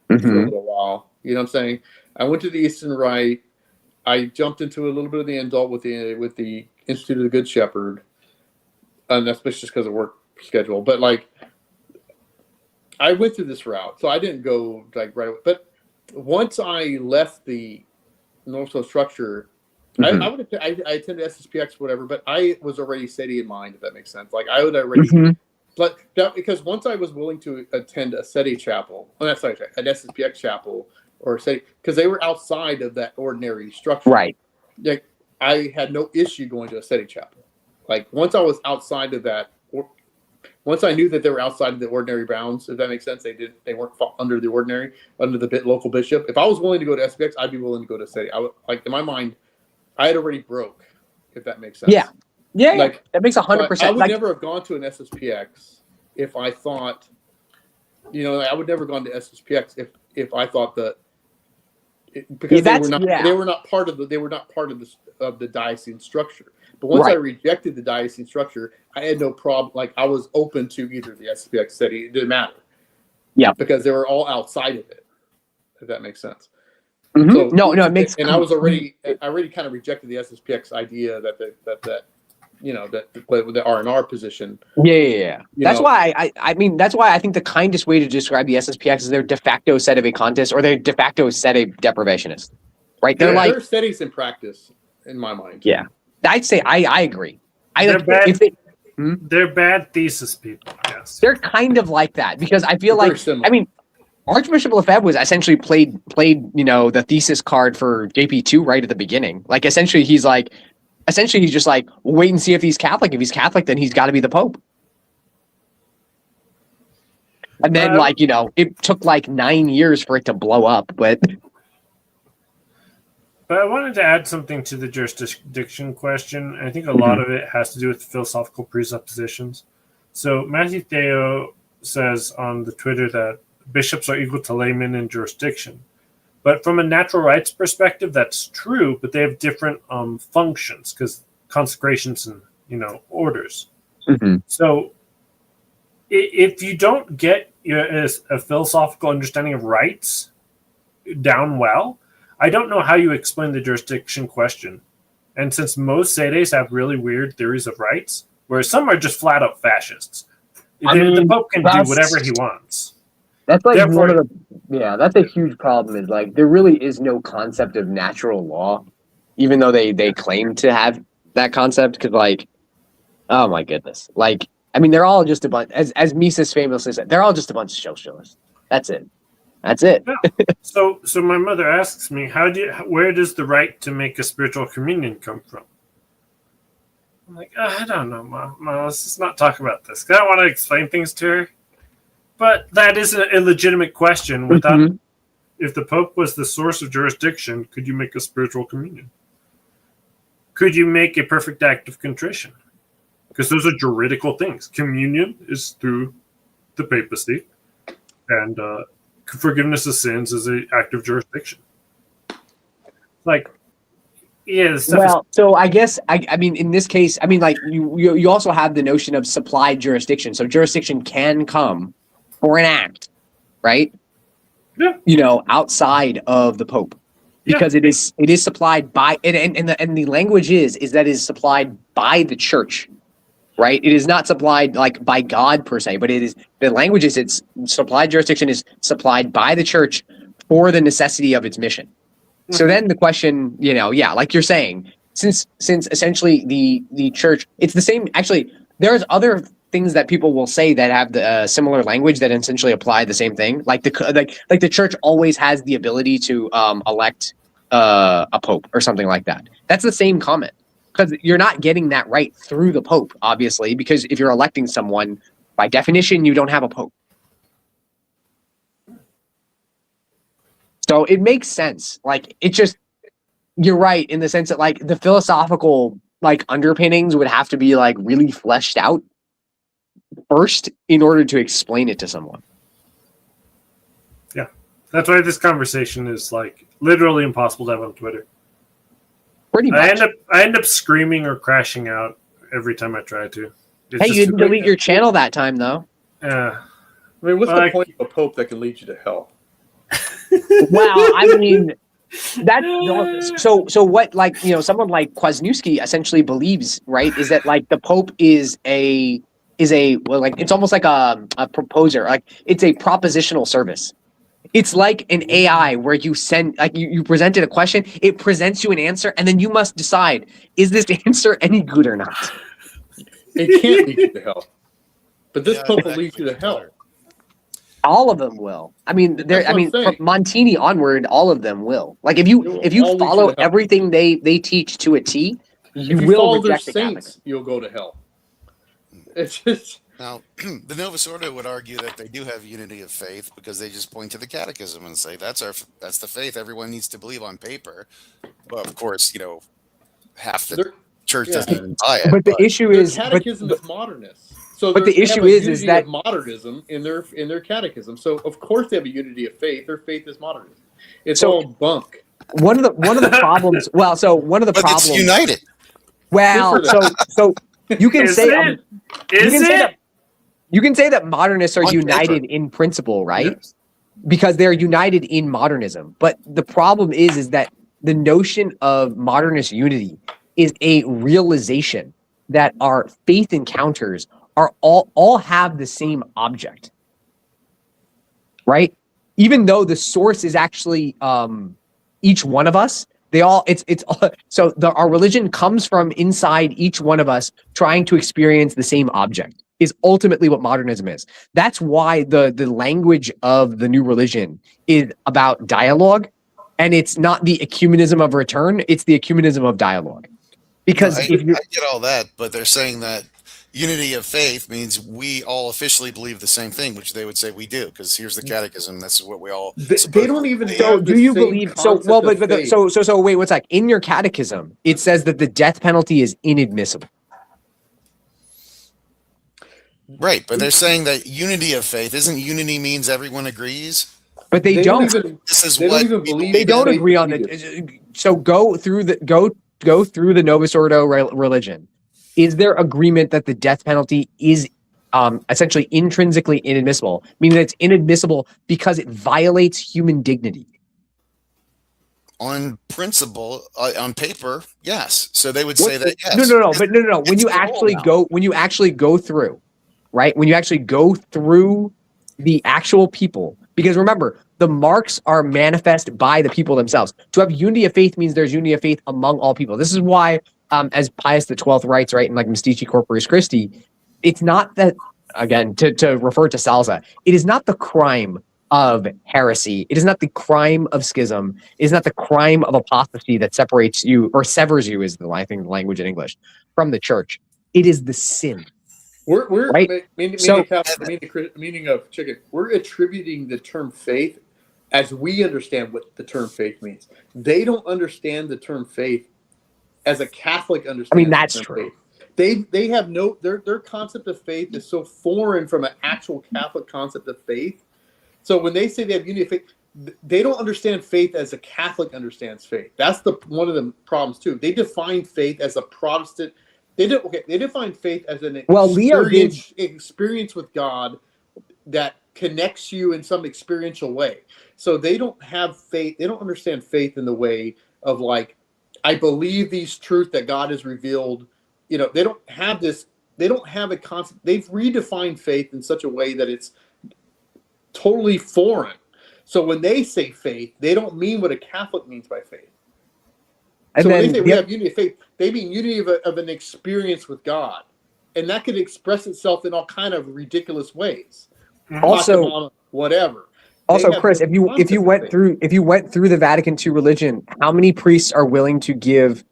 for a little while. You know what I'm saying? I went to the Eastern Rite. I jumped into a little bit of the adult with the Institute of the Good Shepherd, and that's just because of work schedule. But like, I went through this route, so I didn't go like right away. But once I left the North Slope structure, I would I attended SSPX, whatever, but I was already SETI in mind, if that makes sense. Like I would already, but that because once I was willing to attend a SETI chapel, an SSPX chapel or SETI, because they were outside of that ordinary structure. Right. Like I had no issue going to a SETI chapel. Like once I was outside of that, once I knew that they were outside of the ordinary bounds, if that makes sense, they weren't under the ordinary, under the local bishop. If I was willing to go to SPX, I'd be willing to go to SETI. I would, like in my mind, I had already broke, if that makes sense. Yeah. Like that makes 100%. I would never have gone to an SSPX if I thought, I would never have gone to SSPX if I thought that because they were not part of the diocesan structure. But once I rejected the diocesan structure, I had no problem. Like I was open to either the SPX SETI. It didn't matter. Yeah. Because they were all outside of it. If that makes sense. Mm-hmm. So, no, it makes. And I already kind of rejected the SSPX idea that the R&R position. Yeah. That's why I mean that's why I think the kindest way to describe the SSPX is they're de facto Sedevacantist or they're de facto Sede deprivationist. Right? They're they're SETIs in practice, in my mind. Yeah. I'd say I agree. They're bad thesis people, yes. They're kind of like that because I feel like I mean Archbishop Lefebvre was essentially played the thesis card for JP2 right at the beginning. Like essentially he's just like wait and see if he's Catholic. If he's Catholic, then he's got to be the Pope. And then it took like 9 years for it to blow up, but I wanted to add something to the jurisdiction question. I think a lot of it has to do with philosophical presuppositions. So Matthew Theo says on the Twitter that bishops are equal to laymen in jurisdiction. But from a natural rights perspective, that's true, but they have different functions because consecrations and, orders. So if you don't get a philosophical understanding of rights down well, I don't know how you explain the jurisdiction question. And since most Sedes have really weird theories of rights, whereas some are just flat out fascists, the Pope can do whatever he wants. That's like that's a huge problem is like there really is no concept of natural law, even though they claim to have that concept because like, oh my goodness. Like, I mean, they're all just a bunch, as Mises famously said, they're all just a bunch of socialists. That's it. Yeah. So my mother asks me, where does the right to make a spiritual communion come from? I'm like, I don't know, Mom. Let's just not talk about this. I don't want to explain things to her. But that is a legitimate question. Without, if the Pope was the source of jurisdiction, could you make a spiritual communion? Could you make a perfect act of contrition? Because those are juridical things. Communion is through the papacy, and forgiveness of sins is an act of jurisdiction. Like, so I guess I mean in this case, I mean like you also have the notion of supplied jurisdiction. So jurisdiction can come for an act, right? Yeah. Outside of the Pope, because it is supplied by and the language is that it is supplied by the Church, right? It is not supplied like by God per se, but it is the language is it's supplied jurisdiction is supplied by the Church for the necessity of its mission. So then the question, like you're saying, since essentially the Church, it's the same. Actually, there's other things that people will say that have the similar language that essentially apply the same thing. Like the Church always has the ability to elect a Pope or something like that. That's the same comment because you're not getting that right through the Pope, obviously, because if you're electing someone, by definition, you don't have a Pope. So it makes sense. Like you're right in the sense that like the philosophical like underpinnings would have to be like really fleshed out first in order to explain it to someone. Yeah. That's why this conversation is like literally impossible to have on Twitter. Pretty much. I end up screaming or crashing out every time I try to. Hey, you didn't delete your channel that time though. Yeah. I mean, what's the point of a Pope that can lead you to hell? Well, I mean, so what? Like someone like Kwasniewski essentially believes, right? Is that like the Pope is a well, like it's almost like a proposer, like it's a propositional service. It's like an AI where you send, like you presented a question, it presents you an answer, and then you must decide, is this answer any good or not? It can't lead you to hell. But this Yeah, pope will exactly. lead you to hell. All of them will. I mean, That's what I'm from saying. Montini onward, all of them will. Like if It you will if you all lead you follow to hell. everything they teach to a T, you If you will follow their reject the Catholic. saints, you'll go to hell. It's just Now, the Novus Ordo would argue that they do have unity of faith because they just point to the Catechism and say that's the faith everyone needs to believe on paper. But of course, half the their church yeah. doesn't even buy it. But the issue their is, catechism is modernist. So but the they have issue a is unity that of modernism in their catechism. So of course they have a unity of faith. Their faith is modernism. It's So- all bunk. one of the problems. Well, so one of the But problems. it's united. Well, Good for so you can Is say it? you can say that modernists are On united paper. in principle, right? Yes. Because they're united in modernism. But the problem is that the notion of modernist unity is a realization that our faith encounters are all have the same object, right? Even though the source is actually each one of us, they all so our religion comes from inside each one of us trying to experience the same object is ultimately what modernism is. That's why the language of the new religion is about dialogue, and it's not the ecumenism of return, it's the ecumenism of dialogue. Because I if you get all that, but they're saying that unity of faith means we all officially believe the same thing, which they would say we do, because here's the Catechism. This is what we all. They don't even so have the do you same believe so concept well of but faith. so wait, what's like in your catechism it says that the death penalty is inadmissible. Right, but they're saying that unity of faith isn't unity means everyone agrees. But they don't. Even, This is they what don't even believe. They in don't faith agree on either. it. So go through the Novus Ordo religion. Is there agreement that the death penalty is essentially intrinsically inadmissible, meaning that it's inadmissible because it violates human dignity? on principle, on paper, yes. So they would say that yes. No. But no. When you actually go through, right? When you actually go through the actual people, because remember, the marks are manifest by the people themselves. To have unity of faith means there's unity of faith among all people. This is why, as Pius XII writes, right, in like Mystici Corporis Christi, it's not that, again, to refer to Salza, it is not the crime of heresy. It is not the crime of schism. It is not the crime of apostasy that separates you or severs you, is the language in English, from the church. It is the sin. We're right? meaning of chicken. We're attributing the term faith as we understand what the term faith means. They don't understand the term faith as a Catholic understands. I mean, that's true. Faith. They have no their concept of faith is so foreign from an actual Catholic concept of faith. So when they say they have unity of faith, they don't understand faith as a Catholic understands faith. That's one of the problems too. They define faith as a Protestant. They define faith as an experience with God that connects you in some experiential way. So they don't have faith. They don't understand faith in the way of like, I believe these truths that God has revealed. You know, they don't have this. They don't have a concept. They've redefined faith in such a way that it's totally foreign. So when they say faith, they don't mean what a Catholic means by faith. And so when they say we have unity of faith, they mean unity of an experience with God, and that could express itself in all kind of ridiculous ways. Also, whatever. Also, Chris, if you went through the Vatican II religion, how many priests are willing to give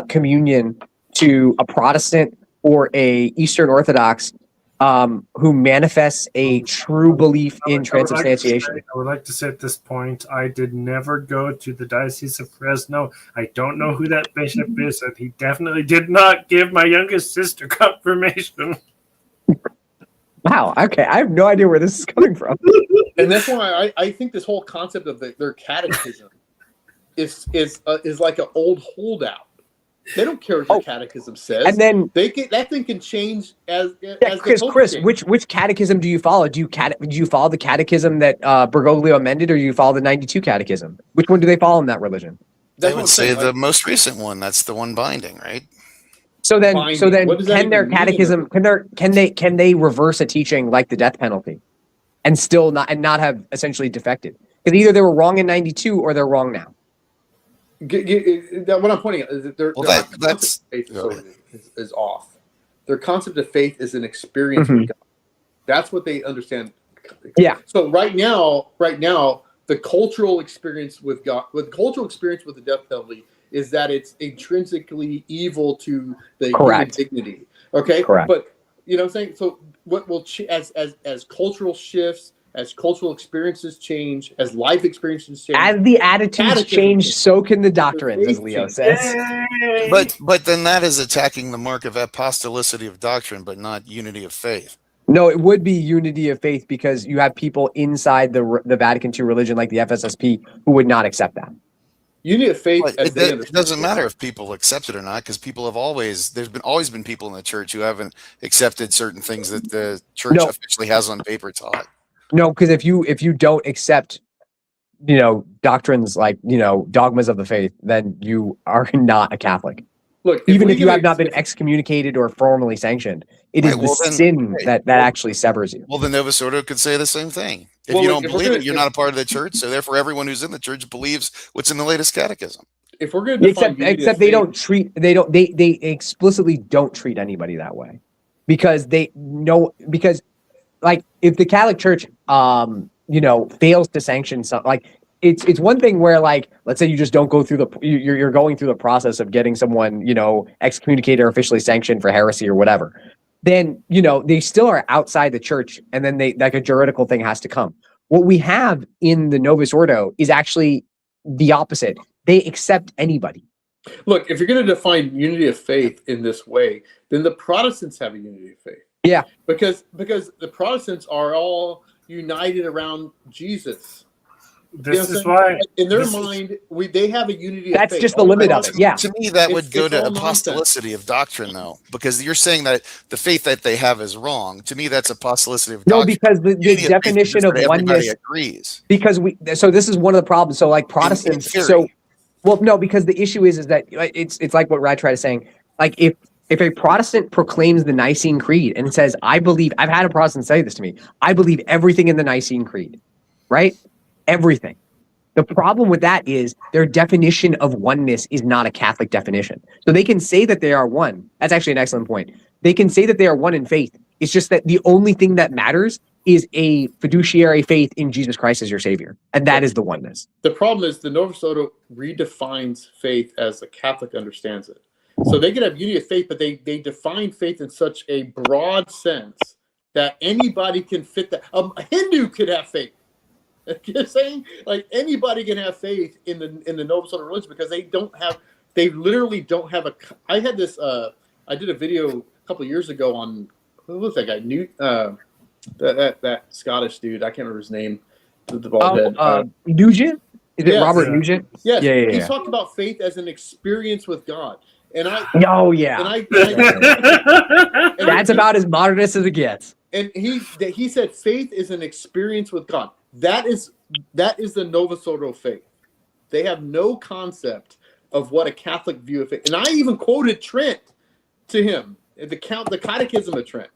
communion to a Protestant or a Eastern Orthodox who manifests a true belief in transubstantiation? I would like to say at this point, I did never go to the Diocese of Fresno. I don't know who that bishop is, and he definitely did not give my youngest sister confirmation. Wow. Okay, I have no idea where this is coming from. And that's why I think this whole concept of their catechism is like an old holdout. They don't care what your catechism says, and then that thing can change as Chris, which catechism do you follow? Do you follow the catechism that Bergoglio amended, or do you follow the 92 catechism? Which one do they follow in that religion? They would say the most recent one. That's the one binding, right? So then, can their catechism can they reverse a teaching like the death penalty, and still not have essentially defected? Because either they were wrong in 92 or they're wrong now. What I'm pointing out is that their that's faith is off. Their concept of faith is an experience with God. That's what they understand. Yeah. So right now, the cultural experience with God, with cultural experience with the death penalty, is that it's intrinsically evil to the human dignity. Okay. Correct. But you know what I'm saying? So what will as cultural shifts, as cultural experiences change, as life experiences change, as the attitudes change, so can the doctrines, as Leo says. But then that is attacking the mark of apostolicity of doctrine, but not unity of faith. No, it would be unity of faith because you have people inside the Vatican II religion, like the FSSP, who would not accept that. Unity of faith. It doesn't matter if people accept it or not, because people have always been people in the church who haven't accepted certain things that the church officially has on paper taught. No, because if you don't accept, doctrines like dogmas of the faith, then you are not a Catholic. Look, even if you have not been excommunicated or formally sanctioned, it is the sin that actually severs you. Well, the Novus Ordo could say the same thing. If you don't believe it, you're not a part of the church. So therefore, everyone who's in the church believes what's in the latest catechism. If we're going to except they explicitly don't treat anybody that way, because like if the Catholic Church fails to sanction something, like it's one thing where, like, let's say you just don't go through you're going through the process of getting someone excommunicated or officially sanctioned for heresy or whatever. Then they still are outside the church, and then a juridical thing has to come. What we have in the Novus Ordo is actually the opposite. They accept anybody. Look, if you're going to define unity of faith in this way, then the Protestants have a unity of faith. Yeah, because the Protestants are all united around Jesus. This is why, in their mind, they have a unity of faith. That's just the limit of it. Yeah. To me, that would go to apostolicity of doctrine, though, because you're saying that the faith that they have is wrong. To me, that's apostolicity of doctrine. No, because the definition of oneness agrees. Because so this is one of the problems. So like Protestants, because the issue is that it's like what Rad tried to saying. Like if a Protestant proclaims the Nicene Creed and says, I've had a Protestant say this to me, I believe everything in the Nicene Creed, right? Everything. The problem with that is their definition of oneness is not a Catholic definition. So they can say that they are one. That's actually an excellent point. They can say that they are one in faith. It's just that the only thing that matters is a fiduciary faith in Jesus Christ as your Savior. And that is the oneness. The problem is the Novus Ordo redefines faith as the Catholic understands it. So they could have unity of faith, but they define faith in such a broad sense that anybody can fit that. A Hindu could have faith. You're saying, like, anybody can have faith in the Novus Ordo religion because they literally don't have a. I had this. I did a video a couple of years ago on, who was that guy? That Scottish dude. I can't remember his name. The bald head. Nugent? Is it Robert Nugent? Yes. Yeah. He talked about faith as an experience with God. And I. Oh yeah. And that's about as modernist as it gets. And he said faith is an experience with God. That is the Novus Ordo faith. They have no concept of what a Catholic view of faith. And I even quoted Trent to him, the Catechism of Trent,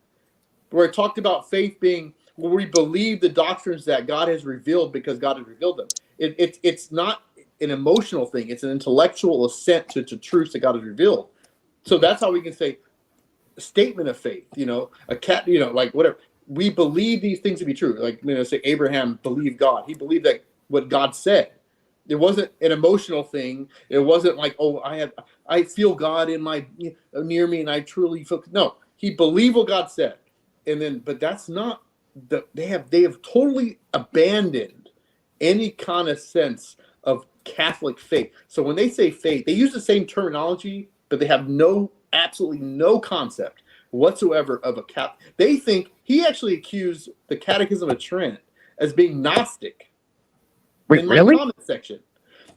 where it talked about faith being where we believe the doctrines that God has revealed because God has revealed them. It's not an emotional thing; it's an intellectual assent to truths that God has revealed. So that's how we can say a statement of faith. Like whatever. We believe these things to be true. Like, say Abraham believed God. He believed that what God said. It wasn't an emotional thing. It wasn't like, oh, I feel God in my near me and I truly feel. No, he believed what God said. And then, but that's not they have totally abandoned any kind of sense of Catholic faith. So when they say faith, they use the same terminology, but they have absolutely no concept whatsoever of a Catholic. They think he actually accused the Catechism of Trent as being Gnostic. Wait, in my comment section.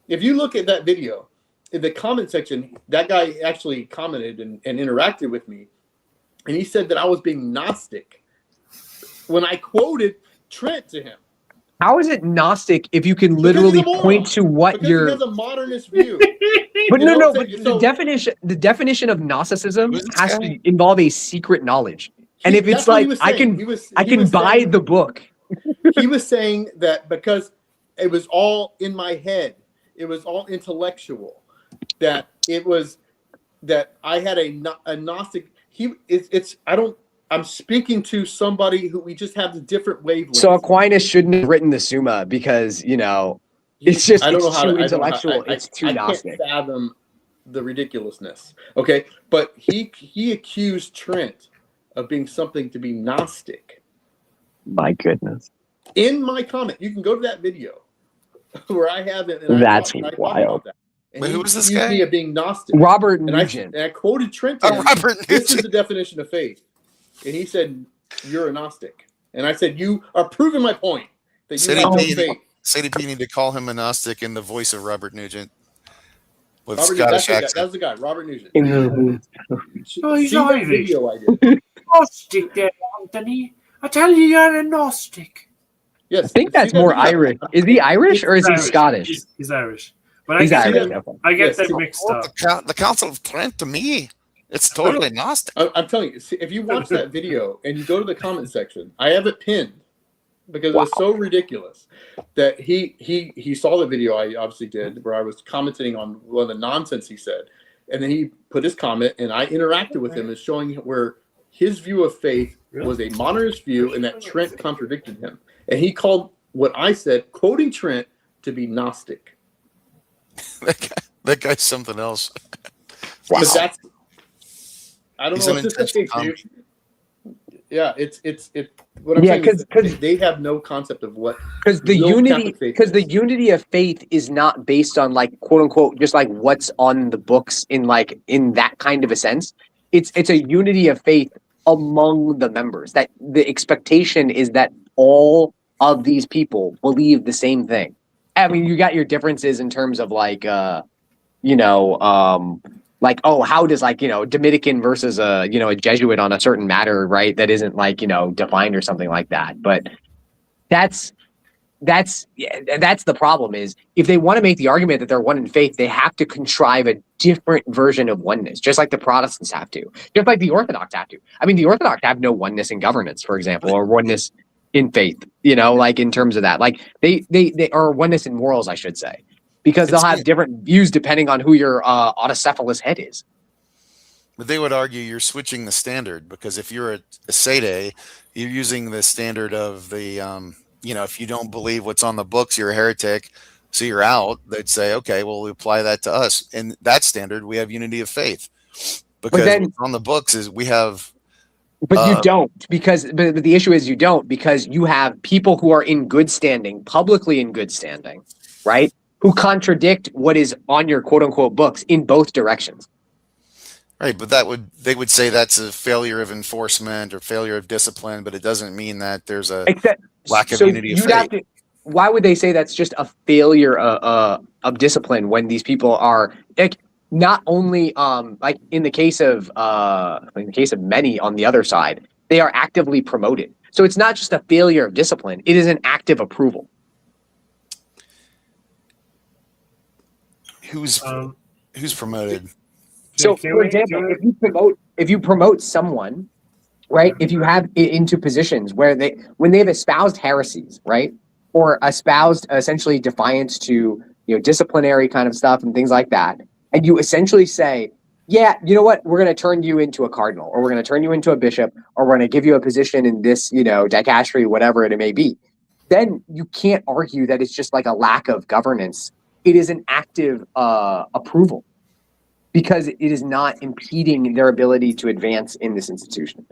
If you look at that video, in the comment section, that guy actually commented and interacted with me, and he said that I was being Gnostic when I quoted Trent to him. How is it Gnostic if you can literally point to what he has a modernist view? But the definition of Gnosticism has to involve a secret knowledge. And if it's like I can buy the book. He was saying that because it was all in my head. It was all intellectual. That it was that I had a Gnostic. I'm speaking to somebody who we just have the different wavelengths. So Aquinas shouldn't have written the Summa because, it's just it's too intellectual. It's too Gnostic. I can't fathom the ridiculousness. Okay, but he accused Trent of being something to be Gnostic. My goodness. In my comment, you can go to that video where I have it. And That's I talk wild. about that. And Wait, he who was this accused guy? me of being Gnostic. Robert And Nugent. I quoted Trent. Robert This is Nugent. the definition of faith. And he said, "You're a Gnostic." And I said, "You are proving my point that you have no faith." SedeP need to call him a Gnostic in the voice of Robert Nugent. With Robert, Scottish that's accent. the guy, Robert Nugent. Oh, he's See that Irish. video I did. Gnostic there, Anthony. I tell you, you're a Gnostic. Yes, I think that's see that more video? Irish. Is he Irish or is he Irish. Scottish? He's Irish. But He's I get, Irish. Okay. I get Yes, them see- mixed Oh, up. the Council of Trent to me, it's totally Gnostic. I'm telling you, see, if you watch that video and you go to the comment section, I have it pinned because it was so ridiculous that he saw the video I obviously did where I was commenting on one of the nonsense he said, and then he put his comment and I interacted with him as showing where his view of faith was a modernist view and that Trent contradicted him, and he called what I said, quoting Trent, to be Gnostic. That guy's something else. But that's, I don't He's know an what to say, intense dude. Yeah, it's what I'm saying is because they have no concept of what because the real unity Catholic faith because the is. unity of faith is not based on like quote unquote just like what's on the books in that kind of a sense. It's a unity of faith among the members. That the expectation is that all of these people believe the same thing. I mean, you got your differences in terms of like how does Dominican versus a Jesuit on a certain matter, right? That isn't defined or something like that. But that's the problem is if they want to make the argument that they're one in faith, they have to contrive a different version of oneness, just like the Protestants have to, just like the Orthodox have to. I mean, the Orthodox have no oneness in governance, for example, or oneness in faith, in terms of that, they are oneness in morals, I should say, because they'll have different views depending on who your autocephalous head is. But they would argue you're switching the standard because if you're a SedeP, you're using the standard of the, if you don't believe what's on the books, you're a heretic, so you're out. They'd say, okay, well, we apply that to us. And that standard, we have unity of faith. Because what's on the books is we have... But you don't, but the issue is you don't, because you have people who are in good standing, publicly in good standing, right? Who contradict what is on your quote unquote books in both directions. Right, but they would say that's a failure of enforcement or failure of discipline, but it doesn't mean that there's a lack of unity of faith. Why would they say that's just a failure of discipline when these people are not only in the case of many on the other side, they are actively promoted. So it's not just a failure of discipline; it is an active approval. Who's promoted? So, for example, if you promote someone, right? If you have into positions where when they've espoused heresies, right, or espoused essentially defiance to disciplinary kind of stuff and things like that, and you essentially say, yeah, you know what, we're going to turn you into a cardinal, or we're going to turn you into a bishop, or we're going to give you a position in this, dicastery, whatever it may be, then you can't argue that it's just like a lack of governance. It is an active approval because it is not impeding their ability to advance in this institution.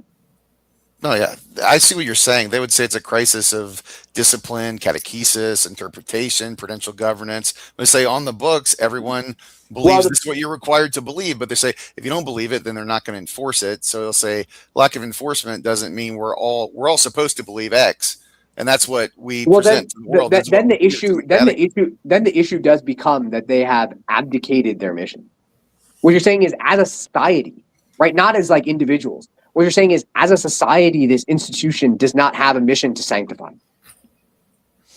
No, yeah, I see what you're saying. They would say it's a crisis of discipline, catechesis, interpretation, prudential governance. They say on the books, everyone believes this is what you're required to believe, but they say if you don't believe it, then they're not going to enforce it. So they'll say lack of enforcement doesn't mean we're all supposed to believe X, and that's what we present to the world. Then the issue does become that they have abdicated their mission. What you're saying is, as a society, right, not as like individuals. What you're saying is, as a society, this institution does not have a mission to sanctify,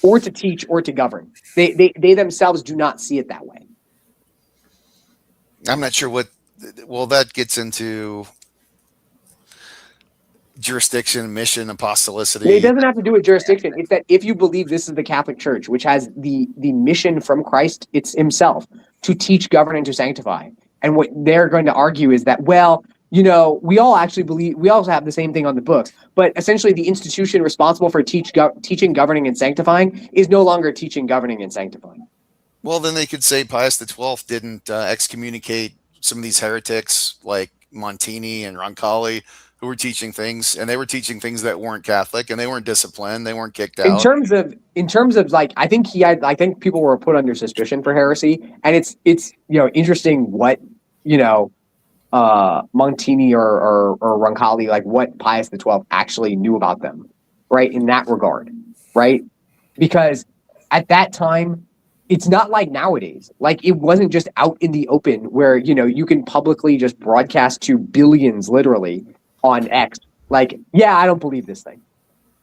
or to teach, or to govern. They themselves do not see it that way. I'm not sure what. Well, that gets into. jurisdiction, mission, apostolicity. It doesn't have to do with jurisdiction. It's that if you believe this is the Catholic Church, which has the mission from Christ it's himself to teach, govern, and to sanctify. And what they're going to argue is that, well, you know, we all actually believe, we also have the same thing on the books, but essentially the institution responsible for teaching, governing, and sanctifying is no longer teaching, governing, and sanctifying. Well, then they could say Pius XII didn't excommunicate some of these heretics like Montini and Roncalli, who were teaching things, and they were teaching things that weren't Catholic, and they weren't disciplined, they weren't kicked out. In terms of like, I think people were put under suspicion for heresy, and it's you know, interesting what, you know, Montini or Roncalli, like what Pius XII actually knew about them, right? In that regard, right? Because at that time, it's not like nowadays. Like, it wasn't just out in the open where, you know, you can publicly just broadcast to billions literally on X. Like, yeah, I don't believe this thing,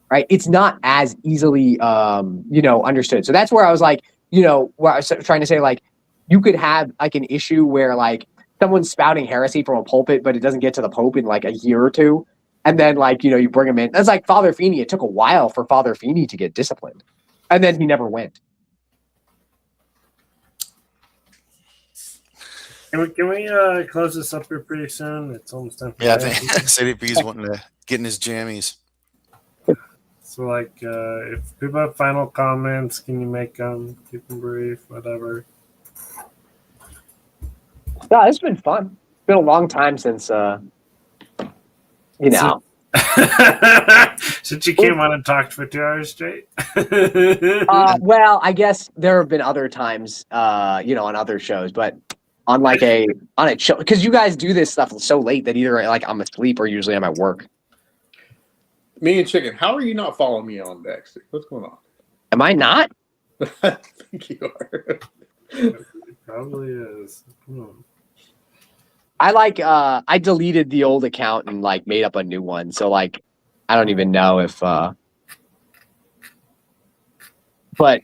right? It's not as easily, you know, understood. So that's where I was like, you know, where I was trying to say, like, you could have like an issue where like someone's spouting heresy from a pulpit, but it doesn't get to the Pope in like a year or two. And then like, you know, you bring him in. That's like Father Feeney. It took a while for Father Feeney to get disciplined. And then he never went. Can we close this up here pretty soon? It's almost time. Yeah, I think SedeP's wanting to get in his jammies. So, like, if people have final comments, can you make them? Keep them brief, whatever. Yeah, it's been fun. It's been a long time since, you know. Since you came on and talked for 2 hours straight? Well, I guess there have been other times, you know, on other shows, but on like on a show, because you guys do this stuff so late that either like I'm asleep or usually I'm at work. Me and Chicken, how are you not following me on Dex? What's going on? Am I not? I think you are. It probably is. Come on. I deleted the old account and like made up a new one. So like, I don't even know if, but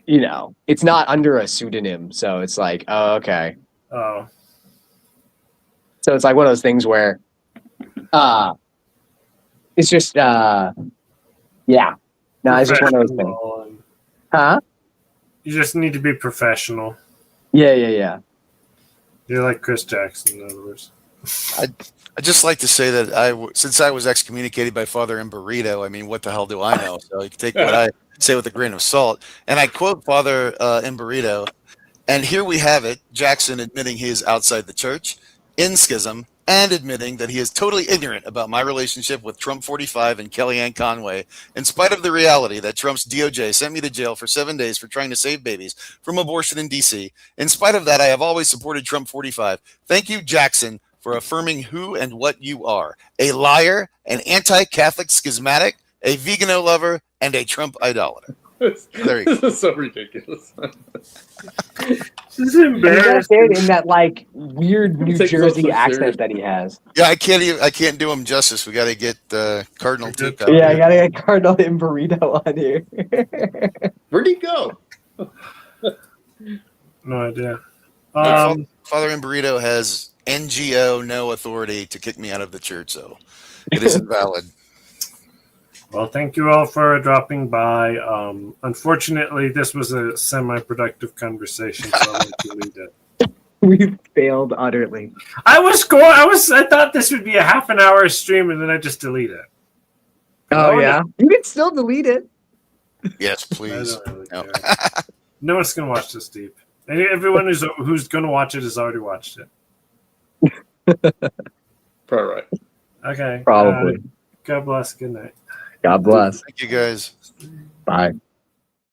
you know, it's not under a pseudonym. So it's like, oh, okay. Oh. So it's like one of those things where, it's just, yeah. No, it's just one of those things. Huh? You just need to be professional. Yeah. You're like Chris Jackson, in other words. I'd just like to say that since I was excommunicated by Father Emburrito, I mean, what the hell do I know? So you can take what I say with a grain of salt. And I quote Father Emburrito, and here we have it, Jackson admitting he is outside the church, in schism, and admitting that he is totally ignorant about my relationship with Trump 45 and Kellyanne Conway, in spite of the reality that Trump's DOJ sent me to jail for 7 days for trying to save babies from abortion in D.C. In spite of that, I have always supported Trump 45. Thank you, Jackson, for affirming who and what you are: a liar, an anti-Catholic schismatic, a vegano lover, and a Trump idolater. There you go. This is so ridiculous. This is embarrassing. In that like weird New Jersey accent that he has. Yeah, I can't do him justice. We got to get Cardinal Tuke. Yeah, I gotta get Cardinal Emburrito on here. Where'd he go? No idea. Father Emburrito has NGO no authority to kick me out of the church, so it isn't valid. Well, thank you all for dropping by. Unfortunately, this was a semi-productive conversation, so I'm going to delete it. We failed utterly. I thought this would be a half an hour stream, and then I just delete it. Oh yeah, you can still delete it. Yes, please. I don't really care. No one's going to watch this deep. And everyone who's going to watch it has already watched it. Probably right. Okay. Probably. God bless. Good night. God bless. Thank you, guys. Bye.